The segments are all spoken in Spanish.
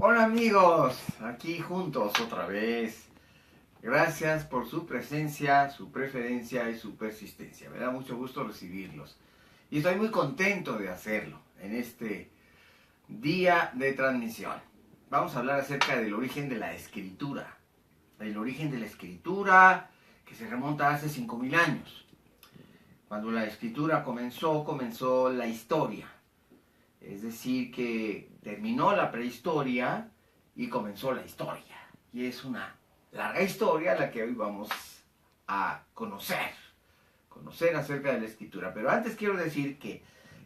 Hola amigos, aquí juntos otra vez. Gracias por su presencia, su preferencia y su persistencia. Me da mucho gusto recibirlos. Y estoy muy contento de hacerlo en este día de transmisión. Vamos a hablar acerca del origen de la escritura. El origen de la escritura que se remonta a hace 5000 años. Cuando la escritura comenzó la historia. Es decir, que terminó la prehistoria y comenzó la historia. Y es una larga historia la que hoy vamos a conocer acerca de la escritura. Pero antes quiero decir que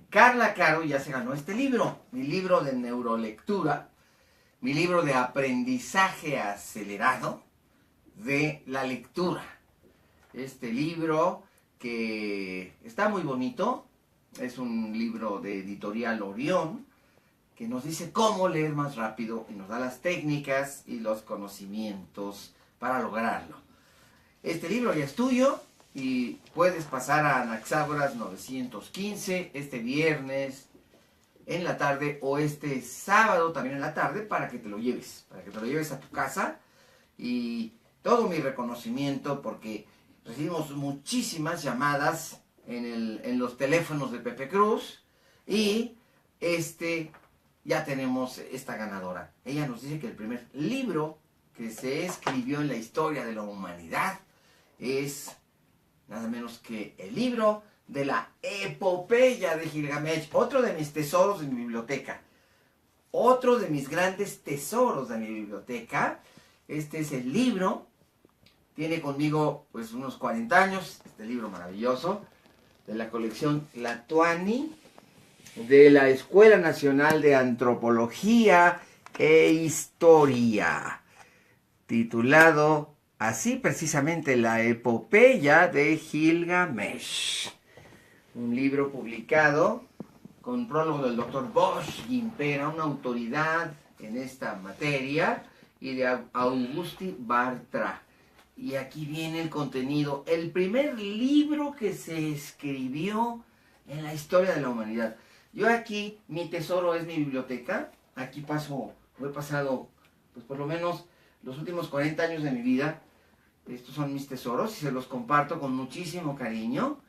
Carla Caro ya se ganó este libro, mi libro de neurolectura, mi libro de aprendizaje acelerado de la lectura. Este libro que está muy bonito. Es un libro de editorial Orión que nos dice cómo leer más rápido y nos da las técnicas y los conocimientos para lograrlo. Este libro ya es tuyo y puedes pasar a Anaxágoras 915 este viernes en la tarde o este sábado también en la tarde para que te lo lleves a tu casa. Y todo mi reconocimiento porque recibimos muchísimas llamadas en los teléfonos de Pepe Cruz y ya tenemos esta ganadora. Ella nos dice que el primer libro que se escribió en la historia de la humanidad es nada menos que el libro de la epopeya de Gilgamesh, otro de mis tesoros de mi biblioteca, otro de mis grandes tesoros de mi biblioteca. Este es el libro, tiene conmigo pues unos 40 años, este libro maravilloso, de la colección Tlatoani, de la Escuela Nacional de Antropología e Historia, titulado así precisamente La Epopeya de Gilgamesh. Un libro publicado con prólogo del doctor Bosch Gimpera, una autoridad en esta materia, y de Augusti Bartra. Y aquí viene el contenido, el primer libro que se escribió en la historia de la humanidad. Yo aquí, mi tesoro es mi biblioteca. Aquí he pasado, pues por lo menos los últimos 40 años de mi vida. Estos son mis tesoros y se los comparto con muchísimo cariño.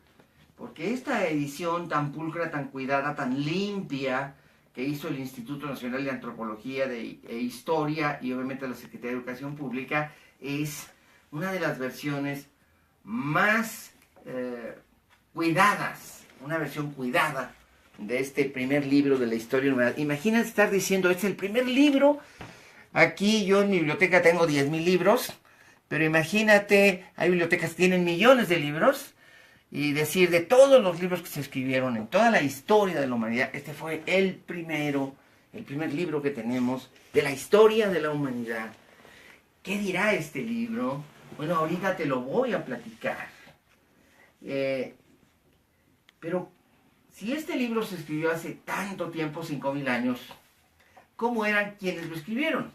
Porque esta edición tan pulcra, tan cuidada, tan limpia que hizo el Instituto Nacional de Antropología e Historia y obviamente la Secretaría de Educación Pública es una de las versiones más cuidadas, una versión cuidada de este primer libro de la historia humana. Imagínate estar diciendo, es el primer libro. Aquí yo en mi biblioteca tengo 10,000 libros, pero imagínate, hay bibliotecas que tienen millones de libros, y decir de todos los libros que se escribieron en toda la historia de la humanidad, este fue el primer libro que tenemos de la historia de la humanidad. ¿Qué dirá este libro? Bueno, ahorita te lo voy a platicar. Pero si este libro se escribió hace tanto tiempo, 5000 años, ¿cómo eran quienes lo escribieron?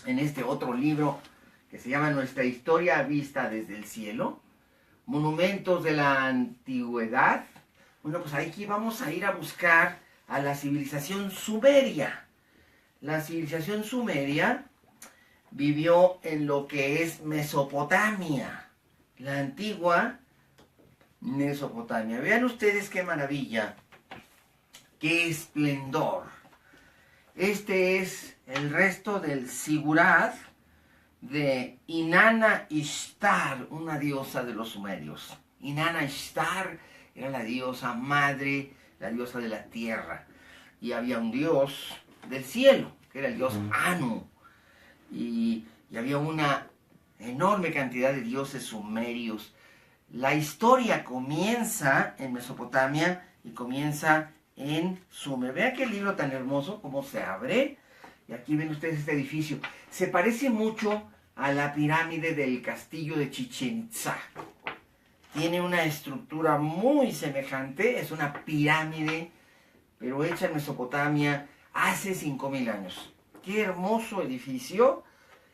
En este otro libro que se llama Nuestra historia vista desde el cielo, Monumentos de la Antigüedad. Bueno, pues aquí vamos a ir a buscar a la civilización sumeria. La civilización sumeria vivió en lo que es Mesopotamia, la antigua Mesopotamia. Vean ustedes qué maravilla, qué esplendor. Este es el resto del Sigurat de Inanna Ishtar, una diosa de los sumerios. Inanna Ishtar era la diosa madre, la diosa de la tierra. Y había un dios del cielo, que era el dios Anu. Y había una enorme cantidad de dioses sumerios. La historia comienza en Mesopotamia y comienza en Sumer. Vean qué libro tan hermoso, cómo se abre. Y aquí ven ustedes este edificio. Se parece mucho a la pirámide del castillo de Chichén Itzá. Tiene una estructura muy semejante. Es una pirámide, pero hecha en Mesopotamia hace 5000 años. Qué hermoso edificio,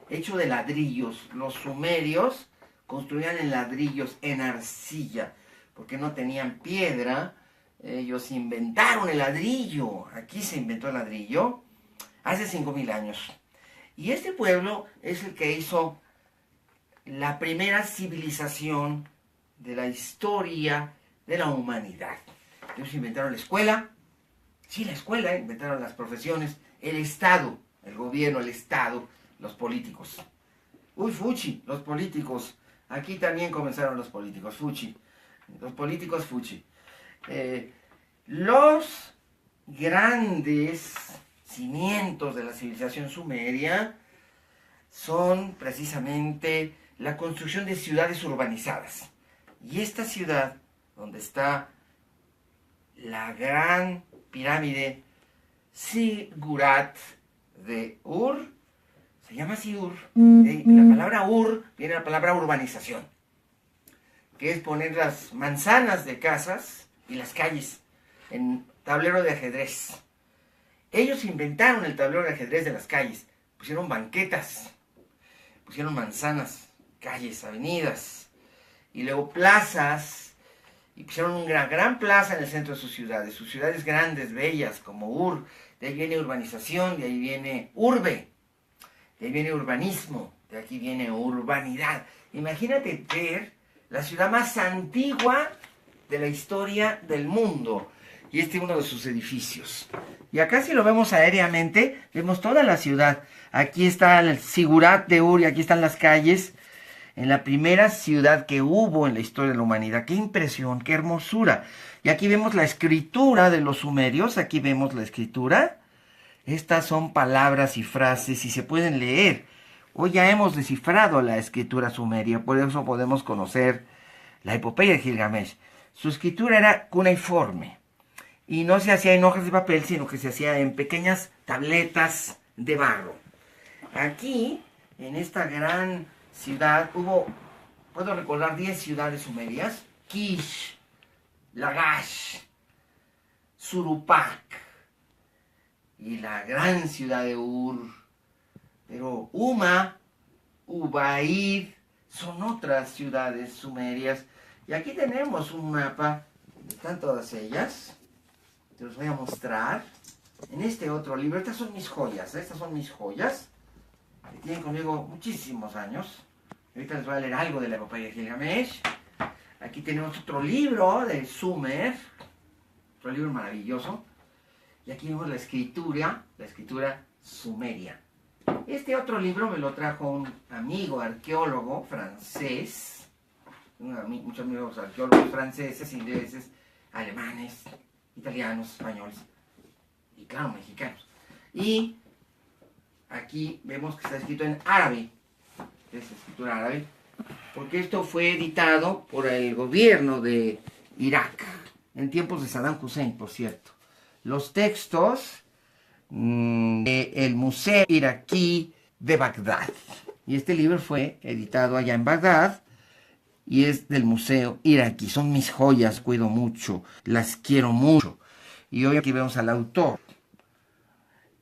hecho de ladrillos. Los sumerios construían en ladrillos, en arcilla, porque no tenían piedra. Ellos inventaron el ladrillo. Aquí se inventó el ladrillo. hace 5000 años. Y este pueblo es el que hizo la primera civilización de la historia de la humanidad. Ellos inventaron la escuela, sí, la escuela, inventaron las profesiones, el Estado, el gobierno, el Estado, los políticos. Uy, fuchi, los políticos. Aquí también comenzaron los políticos, fuchi. Los políticos, fuchi. Los grandes cimientos de la civilización sumeria son precisamente la construcción de ciudades urbanizadas. Y esta ciudad, donde está la gran pirámide Sigurat de Ur, se llama así Ur. La palabra Ur viene de la palabra urbanización, que es poner las manzanas de casas y las calles en tablero de ajedrez. Ellos inventaron el tablero de ajedrez de las calles, pusieron banquetas, pusieron manzanas, calles, avenidas, y luego plazas, y pusieron una gran plaza en el centro de sus ciudades grandes, bellas, como Ur. De ahí viene urbanización, de ahí viene urbe, de ahí viene urbanismo, de aquí viene urbanidad. Imagínate ver la ciudad más antigua de la historia del mundo, y este es uno de sus edificios. Y acá si lo vemos aéreamente, vemos toda la ciudad. Aquí está el Sigurat de Ur y aquí están las calles. En la primera ciudad que hubo en la historia de la humanidad. ¡Qué impresión! ¡Qué hermosura! Y aquí vemos la escritura de los sumerios. Aquí vemos la escritura. Estas son palabras y frases y se pueden leer. Hoy ya hemos descifrado la escritura sumeria. Por eso podemos conocer la epopeya de Gilgamesh. Su escritura era cuneiforme. Y no se hacía en hojas de papel, sino que se hacía en pequeñas tabletas de barro. Aquí, en esta gran ciudad, puedo recordar 10 ciudades sumerias: Kish, Lagash, Surupak y la gran ciudad de Ur. Pero Uma, Ubaid son otras ciudades sumerias. Y aquí tenemos un mapa, están todas ellas. Te los voy a mostrar en este otro libro. Estas son mis joyas, estas son mis joyas, que tienen conmigo muchísimos años. Ahorita les voy a leer algo de la epopeya de Gilgamesh. Aquí tenemos otro libro de Sumer, otro libro maravilloso. Y aquí vemos la escritura sumeria. Este otro libro me lo trajo un amigo arqueólogo francés, muchos amigos arqueólogos franceses, ingleses, alemanes, italianos, españoles y claro, mexicanos. Y aquí vemos que está escrito en árabe, es escritura árabe, porque esto fue editado por el gobierno de Irak, en tiempos de Saddam Hussein, por cierto. Los textos del Museo Iraquí de Bagdad. Y este libro fue editado allá en Bagdad y es del Museo Iraquí. Son mis joyas, cuido mucho, las quiero mucho. Y hoy aquí vemos al autor,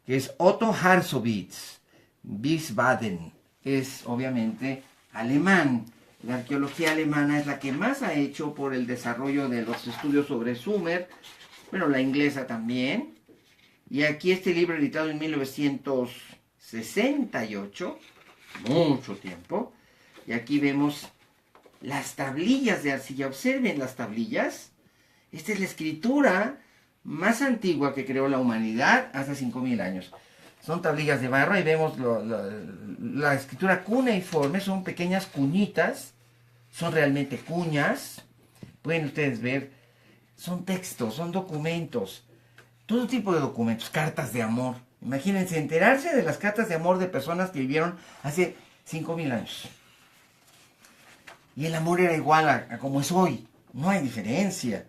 que es Otto Harsowitz Wiesbaden. Es obviamente alemán. La arqueología alemana es la que más ha hecho por el desarrollo de los estudios sobre Sumer. Bueno, la inglesa también. Y aquí este libro editado en 1968, mucho tiempo. Y aquí vemos las tablillas de arcilla. Observen las tablillas. Esta es la escritura más antigua que creó la humanidad hace 5000 años. Son tablillas de barro y vemos la escritura cuneiforme, son pequeñas cuñitas, son realmente cuñas. Pueden ustedes ver, son textos, son documentos, todo tipo de documentos, cartas de amor. Imagínense enterarse de las cartas de amor de personas que vivieron hace 5000 años. Y el amor era igual a como es hoy, no hay diferencia.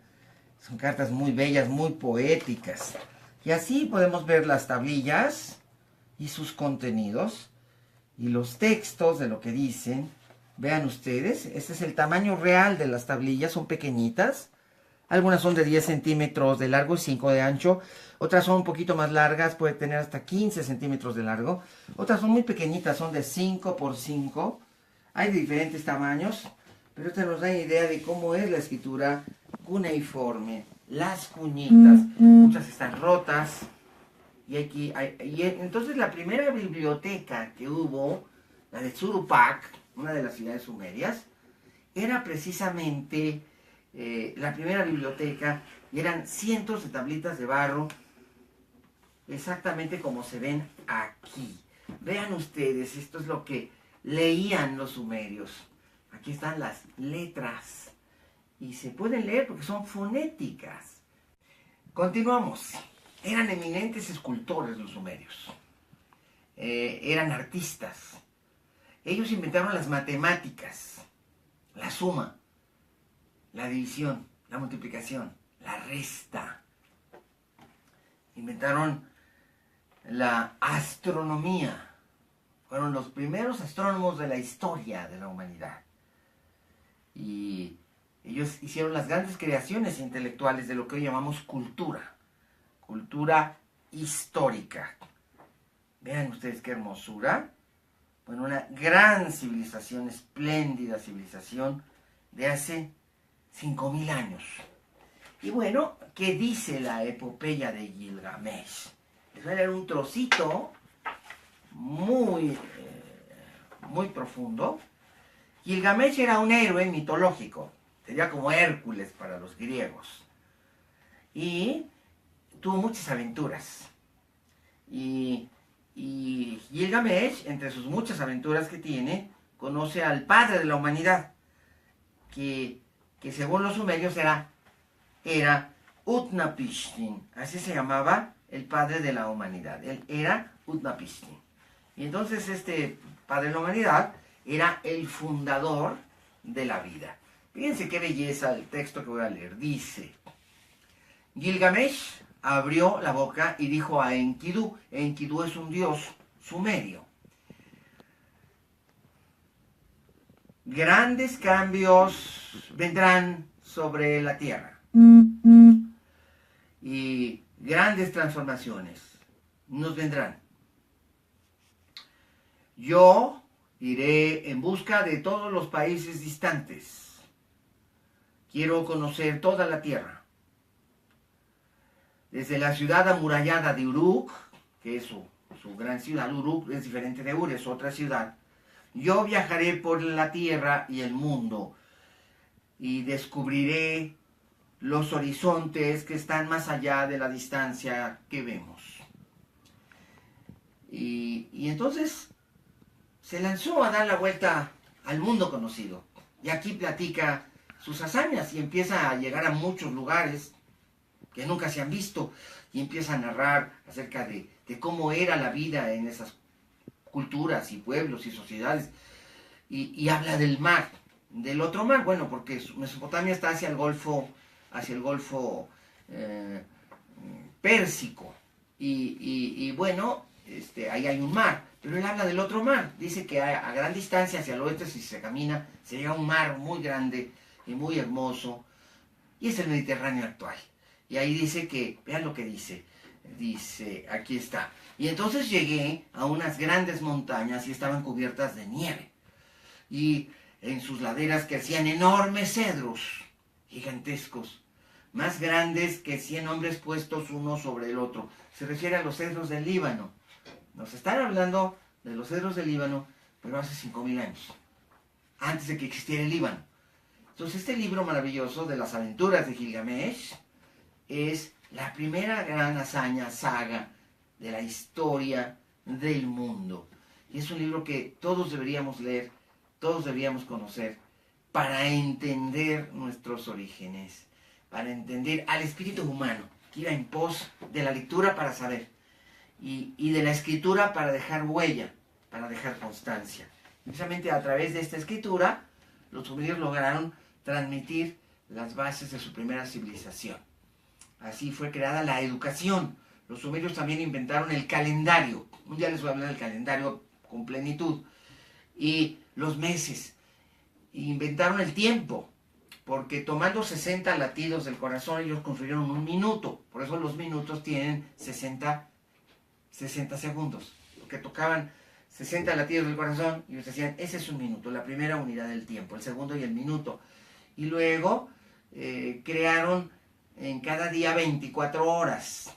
Son cartas muy bellas, muy poéticas. Y así podemos ver las tablillas y sus contenidos y los textos de lo que dicen. Vean ustedes, este es el tamaño real de las tablillas, son pequeñitas. Algunas son de 10 centímetros de largo y 5 de ancho. Otras son un poquito más largas, puede tener hasta 15 centímetros de largo. Otras son muy pequeñitas, son de 5 por 5. Hay de diferentes tamaños, pero esta nos da idea de cómo es la escritura cuneiforme. Las cuñitas, muchas están rotas, Entonces la primera biblioteca que hubo, la de Surupak, una de las ciudades sumerias, era precisamente la primera biblioteca, y eran cientos de tablitas de barro, exactamente como se ven aquí. Vean ustedes, esto es lo que leían los sumerios. Aquí están las letras, y se pueden leer porque son fonéticas. Continuamos. Eran eminentes escultores los sumerios. Eran artistas. Ellos inventaron las matemáticas, la suma, la división, la multiplicación, la resta. Inventaron la astronomía. Fueron los primeros astrónomos de la historia de la humanidad. Y ellos hicieron las grandes creaciones intelectuales de lo que hoy llamamos cultura. Cultura histórica. Vean ustedes qué hermosura. Bueno, una gran civilización, espléndida civilización de hace 5000 años. Y bueno, ¿qué dice la epopeya de Gilgamesh? Les voy a leer un trocito muy profundo. Gilgamesh era un héroe mitológico, sería como Hércules para los griegos. Y tuvo muchas aventuras. Y Gilgamesh, entre sus muchas aventuras que tiene, conoce al padre de la humanidad, que según los sumerios era Utnapishtim, así se llamaba el padre de la humanidad. Él era Utnapishtim. Y entonces este padre de la humanidad era el fundador de la vida. Fíjense qué belleza el texto que voy a leer. Dice: Gilgamesh abrió la boca y dijo a Enkidu. Enkidu es un dios sumerio. Grandes cambios vendrán sobre la tierra. Y grandes transformaciones nos vendrán. Yo iré en busca de todos los países distantes. Quiero conocer toda la tierra. Desde la ciudad amurallada de Uruk, que es su gran ciudad. Uruk es diferente de Ur, es otra ciudad. Yo viajaré por la tierra y el mundo y descubriré los horizontes que están más allá de la distancia que vemos. Y entonces se lanzó a dar la vuelta al mundo conocido. Y aquí platica sus hazañas y empieza a llegar a muchos lugares que nunca se han visto, y empieza a narrar acerca de cómo era la vida en esas culturas y pueblos y sociedades, y habla del mar, del otro mar, bueno, porque Mesopotamia está hacia el Golfo Pérsico, y bueno, ahí hay un mar, pero él habla del otro mar. Dice que a gran distancia hacia el oeste, si se camina, se llega a un mar muy grande y muy hermoso, y es el Mediterráneo actual. Y ahí dice que, vean lo que dice, aquí está: y entonces llegué a unas grandes montañas y estaban cubiertas de nieve, y en sus laderas crecían enormes cedros gigantescos, más grandes que 100 hombres puestos uno sobre el otro. Se refiere a los cedros del Líbano. Nos están hablando de los cedros del Líbano, pero hace 5000 años, antes de que existiera el Líbano. Entonces este libro maravilloso de las aventuras de Gilgamesh es la primera gran hazaña, saga de la historia del mundo. Y es un libro que todos deberíamos leer, todos deberíamos conocer, para entender nuestros orígenes, para entender al espíritu humano, que iba en pos de la lectura para saber, y de la escritura para dejar huella, para dejar constancia. Precisamente a través de esta escritura, los sumerios lograron transmitir las bases de su primera civilización. Así fue creada la educación. Los sumerios también inventaron el calendario. Un día les voy a hablar del calendario con plenitud. Y los meses. Inventaron el tiempo, porque tomando 60 latidos del corazón, ellos construyeron un minuto. Por eso los minutos tienen 60 segundos. Porque tocaban 60 latidos del corazón y ellos decían: ese es un minuto, la primera unidad del tiempo, el segundo y el minuto. Y luego crearon en cada día 24 horas.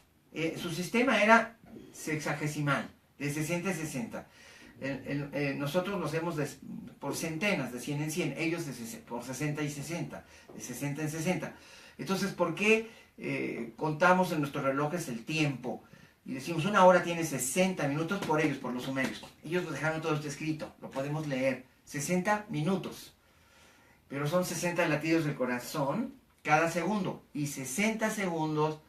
Su sistema era sexagesimal, de 60 en 60. Nosotros lo hacemos por centenas, de 100 en 100, ellos por 60 y 60, de 60 en 60. Entonces, ¿por qué contamos en nuestros relojes el tiempo? Y decimos, una hora tiene 60 minutos por ellos, por los sumerios. Ellos nos dejaron todo esto escrito, lo podemos leer. 60 minutos. Pero son 60 latidos del corazón cada segundo. Y 60 segundos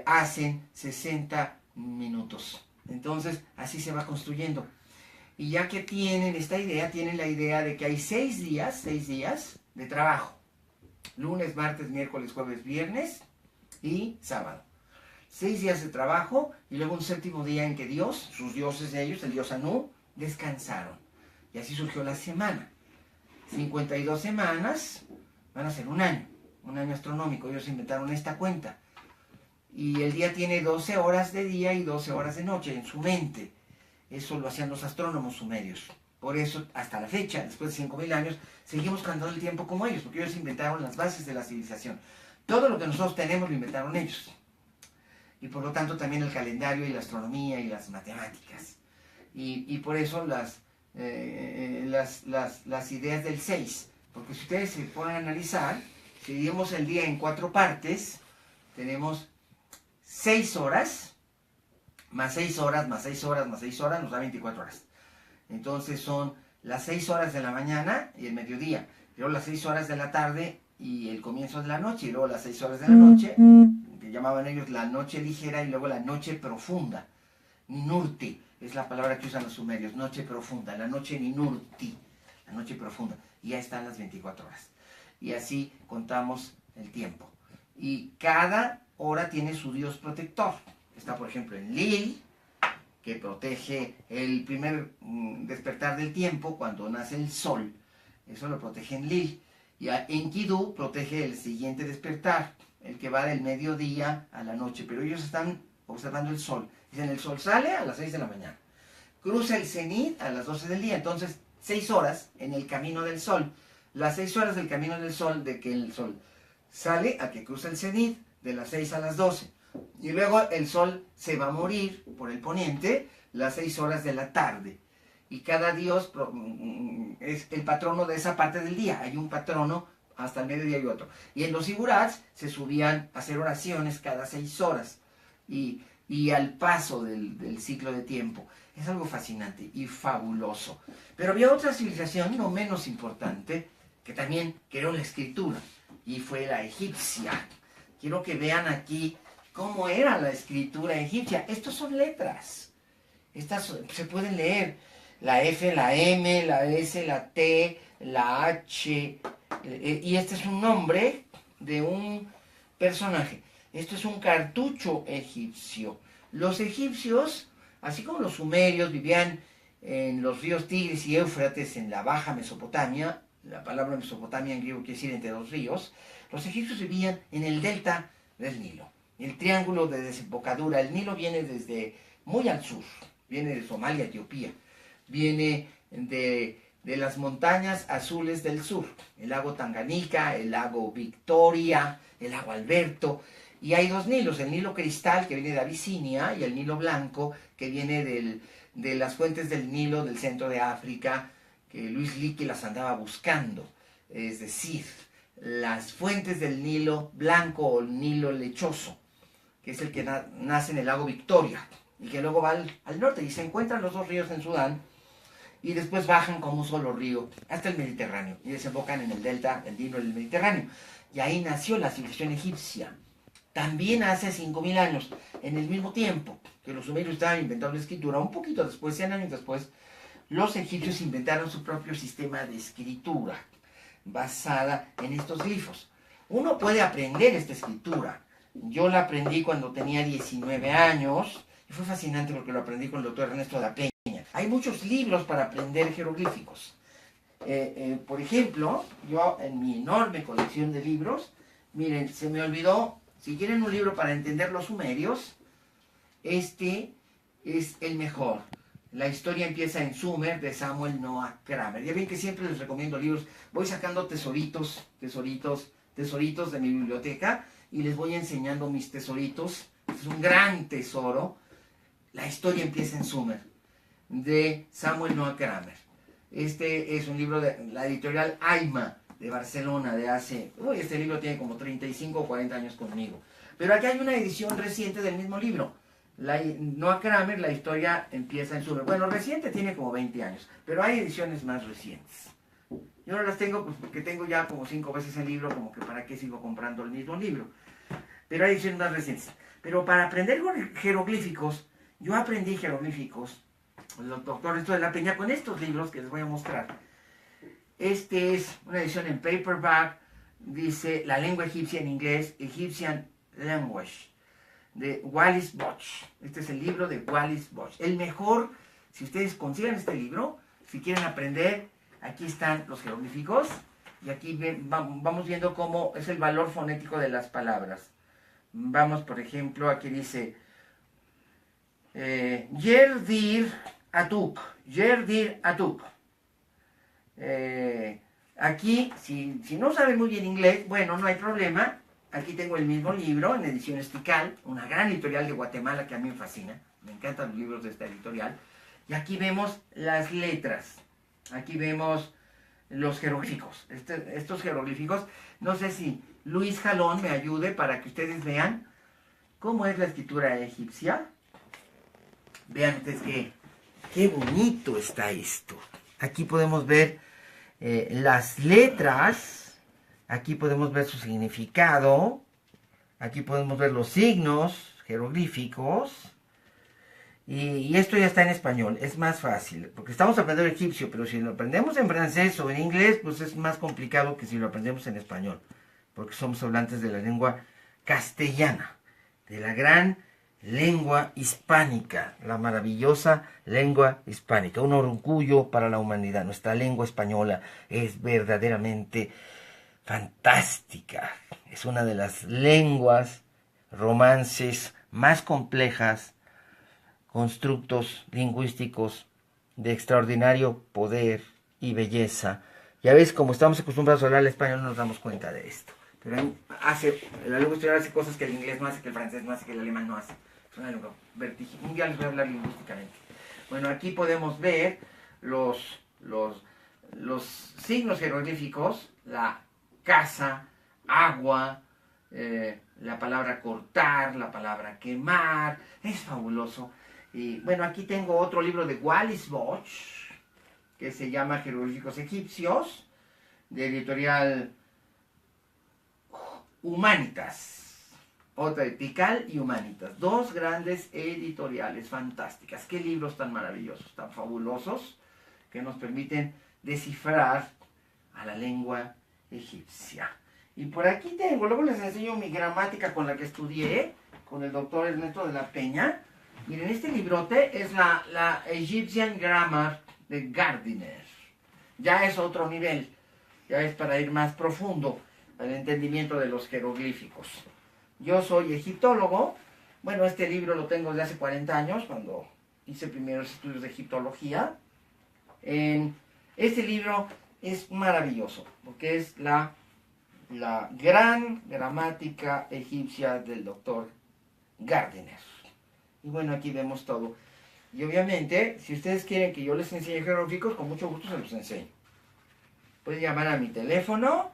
hacen 60 minutos. Entonces, así se va construyendo. Y ya que tienen esta idea, tienen la idea de que hay 6 días de trabajo. Lunes, martes, miércoles, jueves, viernes y sábado. 6 días de trabajo y luego un séptimo día en que Dios, sus dioses de ellos, el dios Anu, descansaron. Y así surgió la semana. 52 semanas van a ser un año astronómico. Ellos inventaron esta cuenta. Y el día tiene 12 horas de día y 12 horas de noche en su mente. Eso lo hacían los astrónomos sumerios. Por eso, hasta la fecha, después de 5.000 años, seguimos contando el tiempo como ellos, porque ellos inventaron las bases de la civilización. Todo lo que nosotros tenemos lo inventaron ellos. Y por lo tanto también el calendario y la astronomía y las matemáticas. Y por eso las ideas del 6. Porque si ustedes se ponen a analizar, si dividimos el día en 4 partes, tenemos 6 horas, más 6 horas, más 6 horas, más 6 horas, nos da 24 horas. Entonces son las 6 horas de la mañana y el mediodía, luego las 6 horas de la tarde y el comienzo de la noche, y luego las 6 horas de la noche, que llamaban ellos la noche ligera, y luego la noche profunda. Ninurti es la palabra que usan los sumerios, noche profunda, la noche Ninurti, la noche profunda. Y ya están las 24 horas. Y así contamos el tiempo. Y cada hora tiene su dios protector. Está, por ejemplo, en Lil, que protege el primer despertar del tiempo, cuando nace el sol. Eso lo protege en Lil. Y en Kidu protege el siguiente despertar, el que va del mediodía a la noche. Pero ellos están observando el sol. Dicen, el sol sale a las 6 de la mañana. Cruza el cenit a las 12 del día. Entonces, 6 horas en el camino del sol. Las 6 horas del camino del sol, de que el sol sale a que cruza el cenit, de las 6 a las 12. Y luego el sol se va a morir por el poniente las 6 horas de la tarde. Y cada dios es el patrono de esa parte del día. Hay un patrono hasta el mediodía y otro. Y en los sigurats se subían a hacer oraciones cada 6 horas. Y al paso del ciclo de tiempo. Es algo fascinante y fabuloso. Pero había otra civilización no menos importante que también creó la escritura. Y fue la egipcia. Quiero que vean aquí cómo era la escritura egipcia. Estas son letras. Estas se pueden leer. La F, la M, la S, la T, la H. Y este es un nombre de un personaje. Esto es un cartucho egipcio. Los egipcios, así como los sumerios, vivían en los ríos Tigris y Éufrates, en la Baja Mesopotamia. La palabra Mesopotamia en griego quiere decir entre dos ríos. Los egipcios vivían en el delta del Nilo. El triángulo de desembocadura. El Nilo viene desde muy al sur. Viene de Somalia, Etiopía. Viene de las montañas azules del sur. El lago Tanganica, el lago Victoria, el lago Alberto. Y hay 2 Nilos. El Nilo Cristal, que viene de Abisinia, y el Nilo Blanco, que viene de las fuentes del Nilo del centro de África, que Luis Leakey las andaba buscando. Es decir, las fuentes del Nilo Blanco o el Nilo Lechoso, que es el que nace en el lago Victoria, y que luego va al norte, y se encuentran los 2 ríos en Sudán, y después bajan como un solo río hasta el Mediterráneo, y desembocan en el delta del Nilo del Mediterráneo. Y ahí nació la civilización egipcia. También hace 5.000 años, en el mismo tiempo que los sumerios estaban inventando la escritura, un poquito después, 100 años después, los egipcios inventaron su propio sistema de escritura, basada en estos glifos. Uno puede aprender esta escritura. Yo la aprendí cuando tenía 19 años, y fue fascinante porque lo aprendí con el doctor Ernesto da Peña. Hay muchos libros para aprender jeroglíficos. Por ejemplo, yo en mi enorme colección de libros, miren, se me olvidó, si quieren un libro para entender los sumerios, este es el mejor. La historia empieza en Sumer, de Samuel Noah Kramer. Ya ven que siempre les recomiendo libros. Voy sacando tesoritos de mi biblioteca y les voy enseñando mis tesoritos. Es un gran tesoro. La historia empieza en Sumer, de Samuel Noah Kramer. Este es un libro de la editorial Aima, de Barcelona, de hace... este libro tiene como 35 o 40 años conmigo. Pero aquí hay una edición reciente del mismo libro. Noah Kramer, la historia empieza en Sumer. Bueno, reciente tiene como 20 años, pero hay ediciones más recientes. Yo no las tengo pues, porque tengo ya como 5 veces el libro, como que para qué sigo comprando el mismo libro. Pero hay ediciones más recientes. Pero para aprender jeroglíficos, yo aprendí jeroglíficos, el doctor Esto de la Peña, con estos libros que les voy a mostrar. Este es una edición en paperback, dice La lengua egipcia en inglés, Egyptian Language, de Wallis Budge. Este es el libro de Wallis Budge. El mejor, si ustedes consiguen este libro, si quieren aprender, aquí están los jeroglíficos, y aquí vamos viendo cómo es el valor fonético de las palabras. Vamos, por ejemplo, aquí dice Yerdir Atuk, Yerdir Atuk. Aquí, si no saben muy bien inglés, bueno, no hay problema. Aquí tengo el mismo libro en edición Estical, una gran editorial de Guatemala que a mí me fascina. Me encantan los libros de esta editorial. Y aquí vemos las letras. Aquí vemos los jeroglíficos. Estos jeroglíficos, no sé si Luis Jalón me ayude para que ustedes vean cómo es la escritura egipcia. Vean ustedes qué bonito está esto. Aquí podemos ver las letras, aquí podemos ver su significado, aquí podemos ver los signos jeroglíficos, y esto ya está en español, es más fácil, porque estamos aprendiendo egipcio, pero si lo aprendemos en francés o en inglés, pues es más complicado que si lo aprendemos en español, porque somos hablantes de la lengua castellana, de la gran lengua hispánica, la maravillosa lengua hispánica, un orgullo para la humanidad. Nuestra lengua española es verdaderamente fantástica. Es una de las lenguas romances más complejas, constructos lingüísticos de extraordinario poder y belleza. Ya ves, como estamos acostumbrados a hablar el español, no nos damos cuenta de esto. Pero la lengua española hace cosas que el inglés no hace, que el francés no hace, que el alemán no hace. Es una lengua vertiginosa. Un día les voy a hablar lingüísticamente. Bueno, aquí podemos ver los signos jeroglíficos, la casa, agua, la palabra cortar, la palabra quemar. Es fabuloso. Y bueno, aquí tengo otro libro de Wallis Budge, que se llama Jeroglíficos Egipcios, de editorial Humanitas, otra de Tikal y Humanitas, dos grandes editoriales fantásticas. Qué libros tan maravillosos, tan fabulosos, que nos permiten descifrar a la lengua egipcia. Y por aquí tengo, luego les enseño mi gramática con la que estudié, con el doctor Ernesto de la Peña. Miren, este librote es la Egyptian Grammar de Gardiner. Ya es otro nivel, ya es para ir más profundo al entendimiento de los jeroglíficos. Yo soy egiptólogo. Bueno, este libro lo tengo desde hace 40 años, cuando hice primeros estudios de egiptología. Este libro es maravilloso, porque es la gran gramática egipcia del doctor Gardiner. Y bueno, aquí vemos todo. Y obviamente, si ustedes quieren que yo les enseñe jeroglíficos, con mucho gusto se los enseño. Pueden llamar a mi teléfono.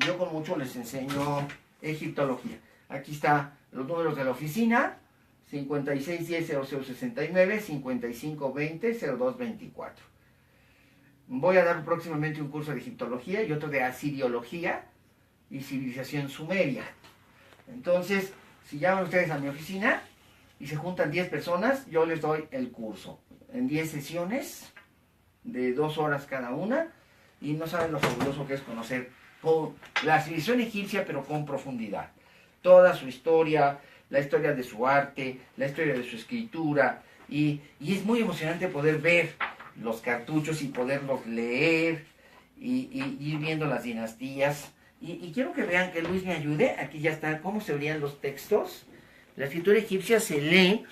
Yo con mucho les enseño egiptología. Aquí están los números de la oficina: 5610-0069, 5520-0224. Voy a dar próximamente un curso de egiptología y otro de asiriología y civilización sumeria. Entonces, si llaman ustedes a mi oficina y se juntan 10 personas, yo les doy el curso en 10 sesiones de 2 horas cada una, y no saben lo fabuloso que es conocer la civilización egipcia, pero con profundidad. Toda su historia, la historia de su arte, la historia de su escritura, y es muy emocionante poder ver los cartuchos y poderlos leer, y ir viendo las dinastías. Y quiero que vean, que Luis me ayude. Aquí ya está cómo se verían los textos. La escritura egipcia se lee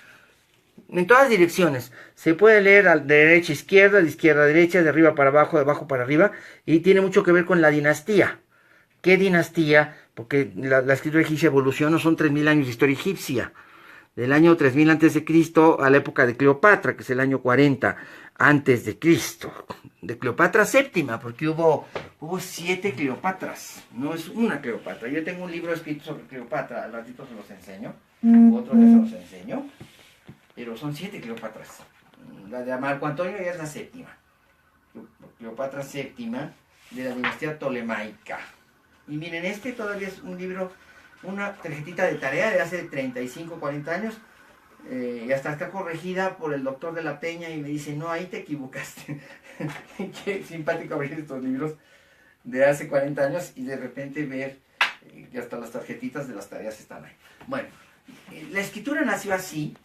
en todas direcciones. Se puede leer de derecha a izquierda, de izquierda a derecha, de arriba para abajo, de abajo para arriba. Y tiene mucho que ver con la dinastía. ¿Qué dinastía? Porque la escritura egipcia evoluciona, son 3000 años de historia egipcia. del año 3000 antes de Cristo a la época de Cleopatra, que es el año 40 antes de Cristo, de Cleopatra séptima, porque hubo 7 Cleopatras, no es una Cleopatra. Yo tengo un libro escrito sobre Cleopatra, al ratito se los enseño, otro día se los enseño, pero son 7 Cleopatras. La de Marco Antonio ya es la séptima, Cleopatra séptima, de la dinastía tolemaica. Y miren, este todavía es un libro, una tarjetita de tarea de hace 35, 40 años, y hasta está corregida por el doctor de la Peña y me dice, no, ahí te equivocaste. Qué simpático abrir estos libros de hace 40 años y de repente ver que hasta las tarjetitas de las tareas están ahí. Bueno, la escritura nació así,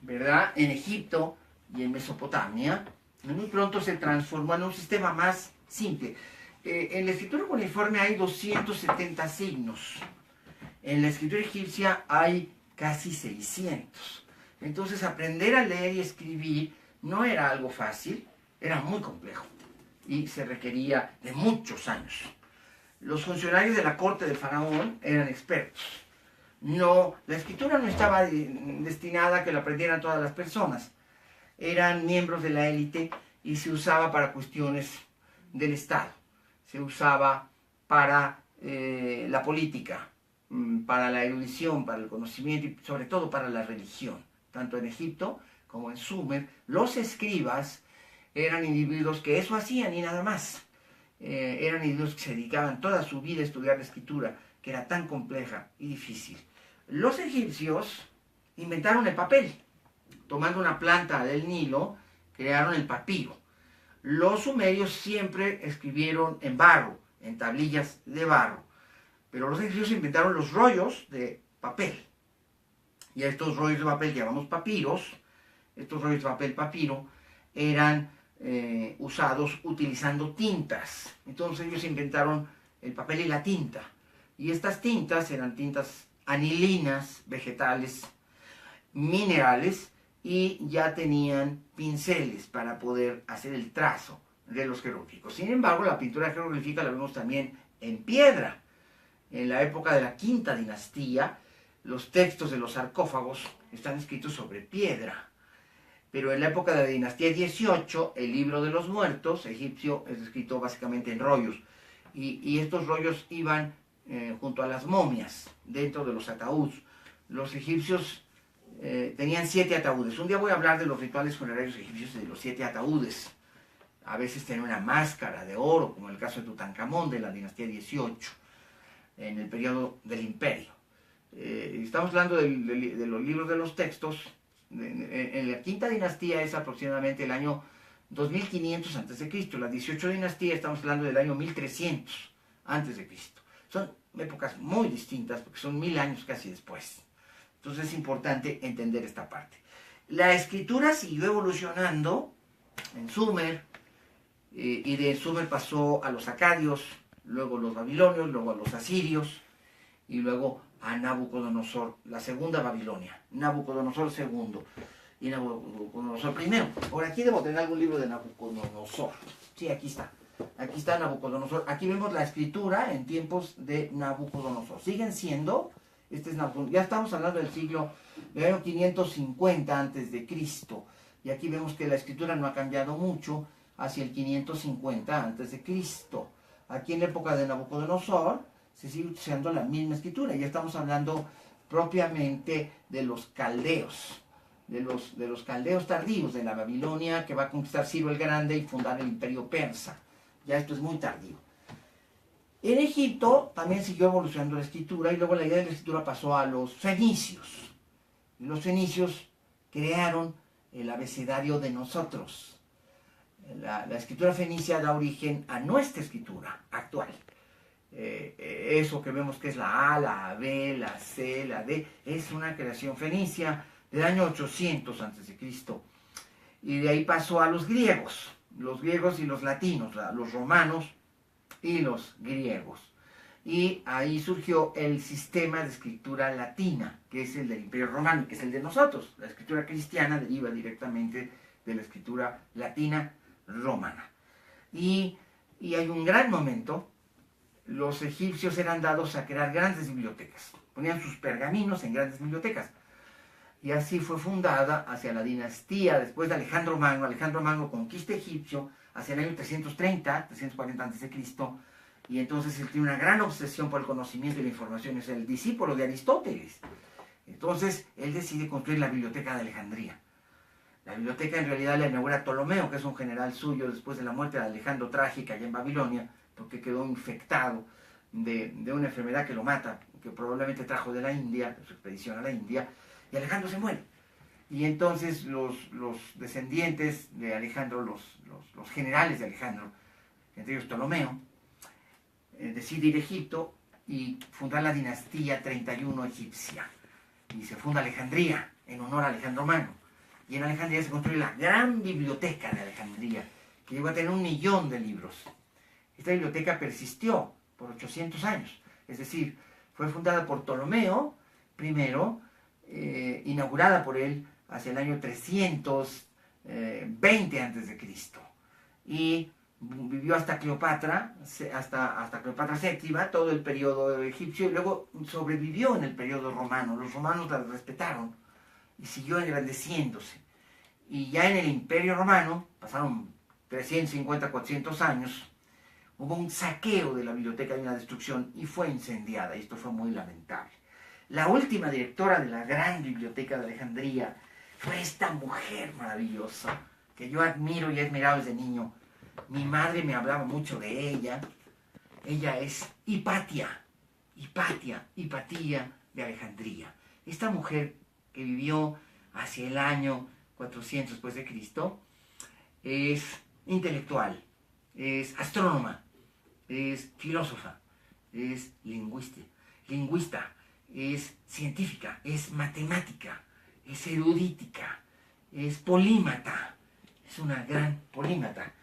¿verdad? En Egipto y en Mesopotamia. Muy pronto se transformó en un sistema más simple. En la escritura cuneiforme hay 270 signos. En la escritura egipcia hay casi 600. Entonces aprender a leer y escribir no era algo fácil, era muy complejo y se requería de muchos años. Los funcionarios de la corte del faraón eran expertos. No, la escritura no estaba destinada a que lo aprendieran todas las personas. Eran miembros de la élite y se usaba para cuestiones del Estado. Se usaba para la política, para la erudición, para el conocimiento y sobre todo para la religión. Tanto en Egipto como en Sumer, los escribas eran individuos que eso hacían y nada más. Eran individuos que se dedicaban toda su vida a estudiar la escritura, que era tan compleja y difícil. Los egipcios inventaron el papel. Tomando una planta del Nilo, crearon el papiro. Los sumerios siempre escribieron en barro, en tablillas de barro. Pero los egipcios inventaron los rollos de papel. Y a estos rollos de papel que llamamos papiros, estos rollos de papel papiro, eran usados utilizando tintas. Entonces ellos inventaron el papel y la tinta. Y estas tintas eran tintas anilinas, vegetales, minerales, y ya tenían pinceles para poder hacer el trazo de los jeroglíficos. Sin embargo, la pintura jeroglífica la vemos también en piedra. En la época de la quinta dinastía, los textos de los sarcófagos están escritos sobre piedra. Pero en la época de la dinastía 18, el libro de los muertos egipcio es escrito básicamente en rollos. Y estos rollos iban junto a las momias, dentro de los ataúdes. Los egipcios tenían 7 ataúdes. Un día voy a hablar de los rituales funerarios egipcios y de los 7 ataúdes. A veces tenían una máscara de oro, como en el caso de Tutankamón de la dinastía 18, en el periodo del imperio. Estamos hablando de los libros de los textos. En la quinta dinastía es aproximadamente el año 2500 a.C. La 18 dinastía estamos hablando del año 1300 a.C. Son épocas muy distintas porque son 1000 años casi después. Entonces es importante entender esta parte. La escritura siguió evolucionando en Sumer, y de Sumer pasó a los acadios, luego los babilonios, luego a los asirios, y luego a Nabucodonosor, la segunda Babilonia, Nabucodonosor II y Nabucodonosor I. Ahora, aquí debo tener algún libro de Nabucodonosor. Sí, aquí está Nabucodonosor. Aquí vemos la escritura en tiempos de Nabucodonosor. Siguen siendo, este es Nabucodonosor, ya estamos hablando del año 550 antes de Cristo, y aquí vemos que la escritura no ha cambiado mucho hacia el 550 antes de Cristo. Aquí en la época de Nabucodonosor se sigue utilizando la misma escritura. Ya estamos hablando propiamente de los caldeos, de los caldeos tardíos, de la Babilonia que va a conquistar Ciro el Grande y fundar el imperio persa. Ya esto es muy tardío. En Egipto también siguió evolucionando la escritura y luego la idea de la escritura pasó a los fenicios. Y los fenicios crearon el abecedario de nosotros. La escritura fenicia da origen a nuestra escritura actual. Eso que vemos que es la A, la B, la C, la D, es una creación fenicia del año 800 a.C. Y de ahí pasó a los griegos y los latinos, los romanos y los griegos. Y ahí surgió el sistema de escritura latina, que es el del Imperio Romano, que es el de nosotros. La escritura cristiana deriva directamente de la escritura latina romana. Y hay un gran momento. Los egipcios eran dados a crear grandes bibliotecas. Ponían sus pergaminos en grandes bibliotecas. Y así fue fundada hacia la dinastía, después de Alejandro Magno. Alejandro Magno conquista Egipcio hacia el año 330, 340 a.C., y entonces él tiene una gran obsesión por el conocimiento y la información, es el discípulo de Aristóteles. Entonces él decide construir la Biblioteca de Alejandría. La biblioteca en realidad la inaugura Ptolomeo, que es un general suyo después de la muerte de Alejandro Trágica allá en Babilonia, porque quedó infectado de una enfermedad que lo mata, que probablemente trajo de la India, de su expedición a la India, y Alejandro se muere. Y entonces los descendientes de Alejandro, los generales de Alejandro, entre ellos Ptolomeo, decide ir a Egipto y fundar la dinastía 31 egipcia. Y se funda Alejandría en honor a Alejandro Magno. Y en Alejandría se construye la gran biblioteca de Alejandría, que llegó a tener 1 millón de libros. Esta biblioteca persistió por 800 años. Es decir, fue fundada por Ptolomeo primero, inaugurada por él hacia el año 320 a.C. Y vivió hasta Cleopatra, hasta Cleopatra VII, todo el periodo egipcio, y luego sobrevivió en el periodo romano. Los romanos la respetaron y siguió engrandeciéndose. Y ya en el Imperio Romano, pasaron 350, 400 años, hubo un saqueo de la biblioteca y una destrucción, y fue incendiada, y esto fue muy lamentable. La última directora de la gran biblioteca de Alejandría fue esta mujer maravillosa, que yo admiro y he admirado desde niño. Mi madre me hablaba mucho de ella. Ella es Hipatia de Alejandría. Esta mujer que vivió hacia el año 400 después de Cristo, es intelectual, es astrónoma, es filósofa, es lingüista, es científica, es matemática, es erudítica, es polímata, es una gran polímata.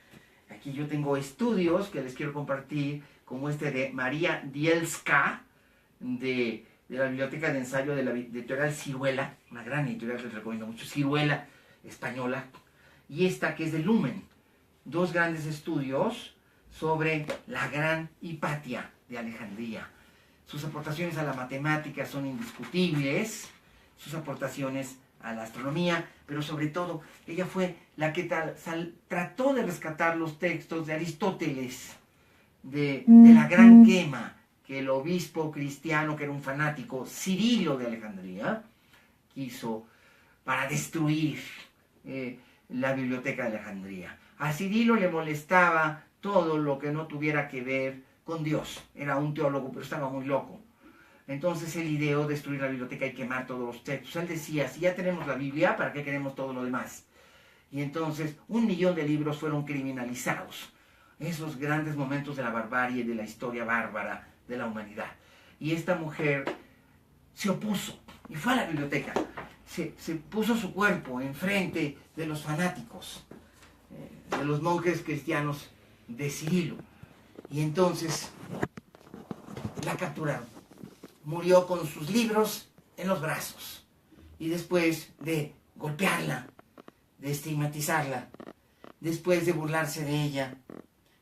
Aquí yo tengo estudios que les quiero compartir, como este de María Dielska, de la Biblioteca de Ensayo de la editorial Ciruela, una gran editorial que les recomiendo mucho, Ciruela, española, y esta que es de Lumen, 2 grandes estudios sobre la gran Hipatia de Alejandría. Sus aportaciones a la matemática son indiscutibles, sus aportaciones a la astronomía, pero sobre todo ella fue la que trató de rescatar los textos de Aristóteles, de la gran quema que el obispo cristiano, que era un fanático, Cirilo de Alejandría, quiso para destruir la biblioteca de Alejandría. A Cirilo le molestaba todo lo que no tuviera que ver con Dios. Era un teólogo, pero estaba muy loco. Entonces él ideó destruir la biblioteca y quemar todos los textos. Él decía, si ya tenemos la Biblia, ¿para qué queremos todo lo demás? Y entonces 1 millón de libros fueron criminalizados. Esos grandes momentos de la barbarie, de la historia bárbara de la humanidad. Y esta mujer se opuso y fue a la biblioteca. Se puso su cuerpo enfrente de los fanáticos, de los monjes cristianos de Cirilo. Y entonces la capturaron. Murió con sus libros en los brazos. Y después de golpearla, de estigmatizarla, después de burlarse de ella,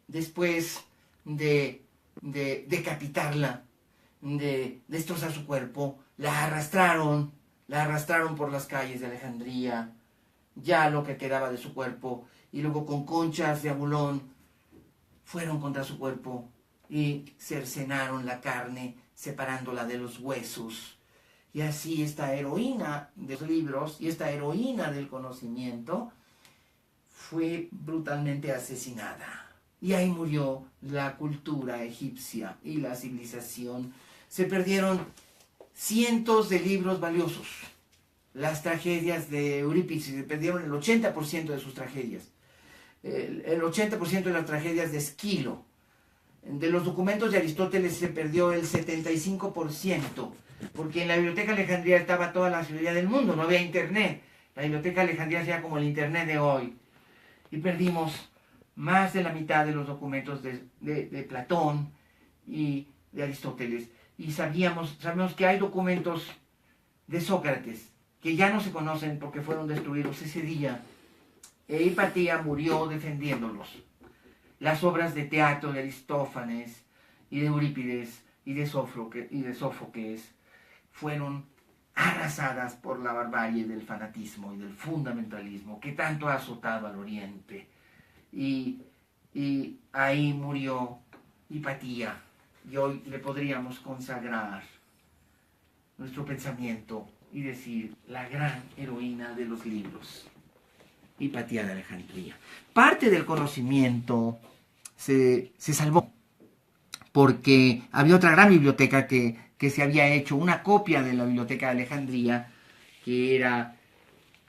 después de decapitarla, de destrozar su cuerpo, la arrastraron por las calles de Alejandría, ya lo que quedaba de su cuerpo, y luego con conchas de abulón fueron contra su cuerpo y cercenaron la carne, separándola de los huesos. Y así esta heroína de los libros y esta heroína del conocimiento fue brutalmente asesinada. Y ahí murió la cultura egipcia y la civilización. Se perdieron cientos de libros valiosos. Las tragedias de Eurípides, se perdieron el 80% de sus tragedias. El 80% de las tragedias de Esquilo. De los documentos de Aristóteles se perdió el 75%, porque en la Biblioteca de Alejandría estaba toda la sabiduría del mundo, no había internet. La Biblioteca de Alejandría sea como el internet de hoy. Y perdimos más de la mitad de los documentos de Platón y de Aristóteles. Y sabemos que hay documentos de Sócrates que ya no se conocen porque fueron destruidos ese día. E Hipatia murió defendiéndolos. Las obras de teatro de Aristófanes y de Eurípides y de Sófocles fueron arrasadas por la barbarie del fanatismo y del fundamentalismo que tanto ha azotado al Oriente. Y ahí murió Hipatía, y hoy le podríamos consagrar nuestro pensamiento y decir la gran heroína de los libros, Hipatía de Alejandría. Parte del conocimiento se salvó porque había otra gran biblioteca que se había hecho, una copia de la biblioteca de Alejandría, que era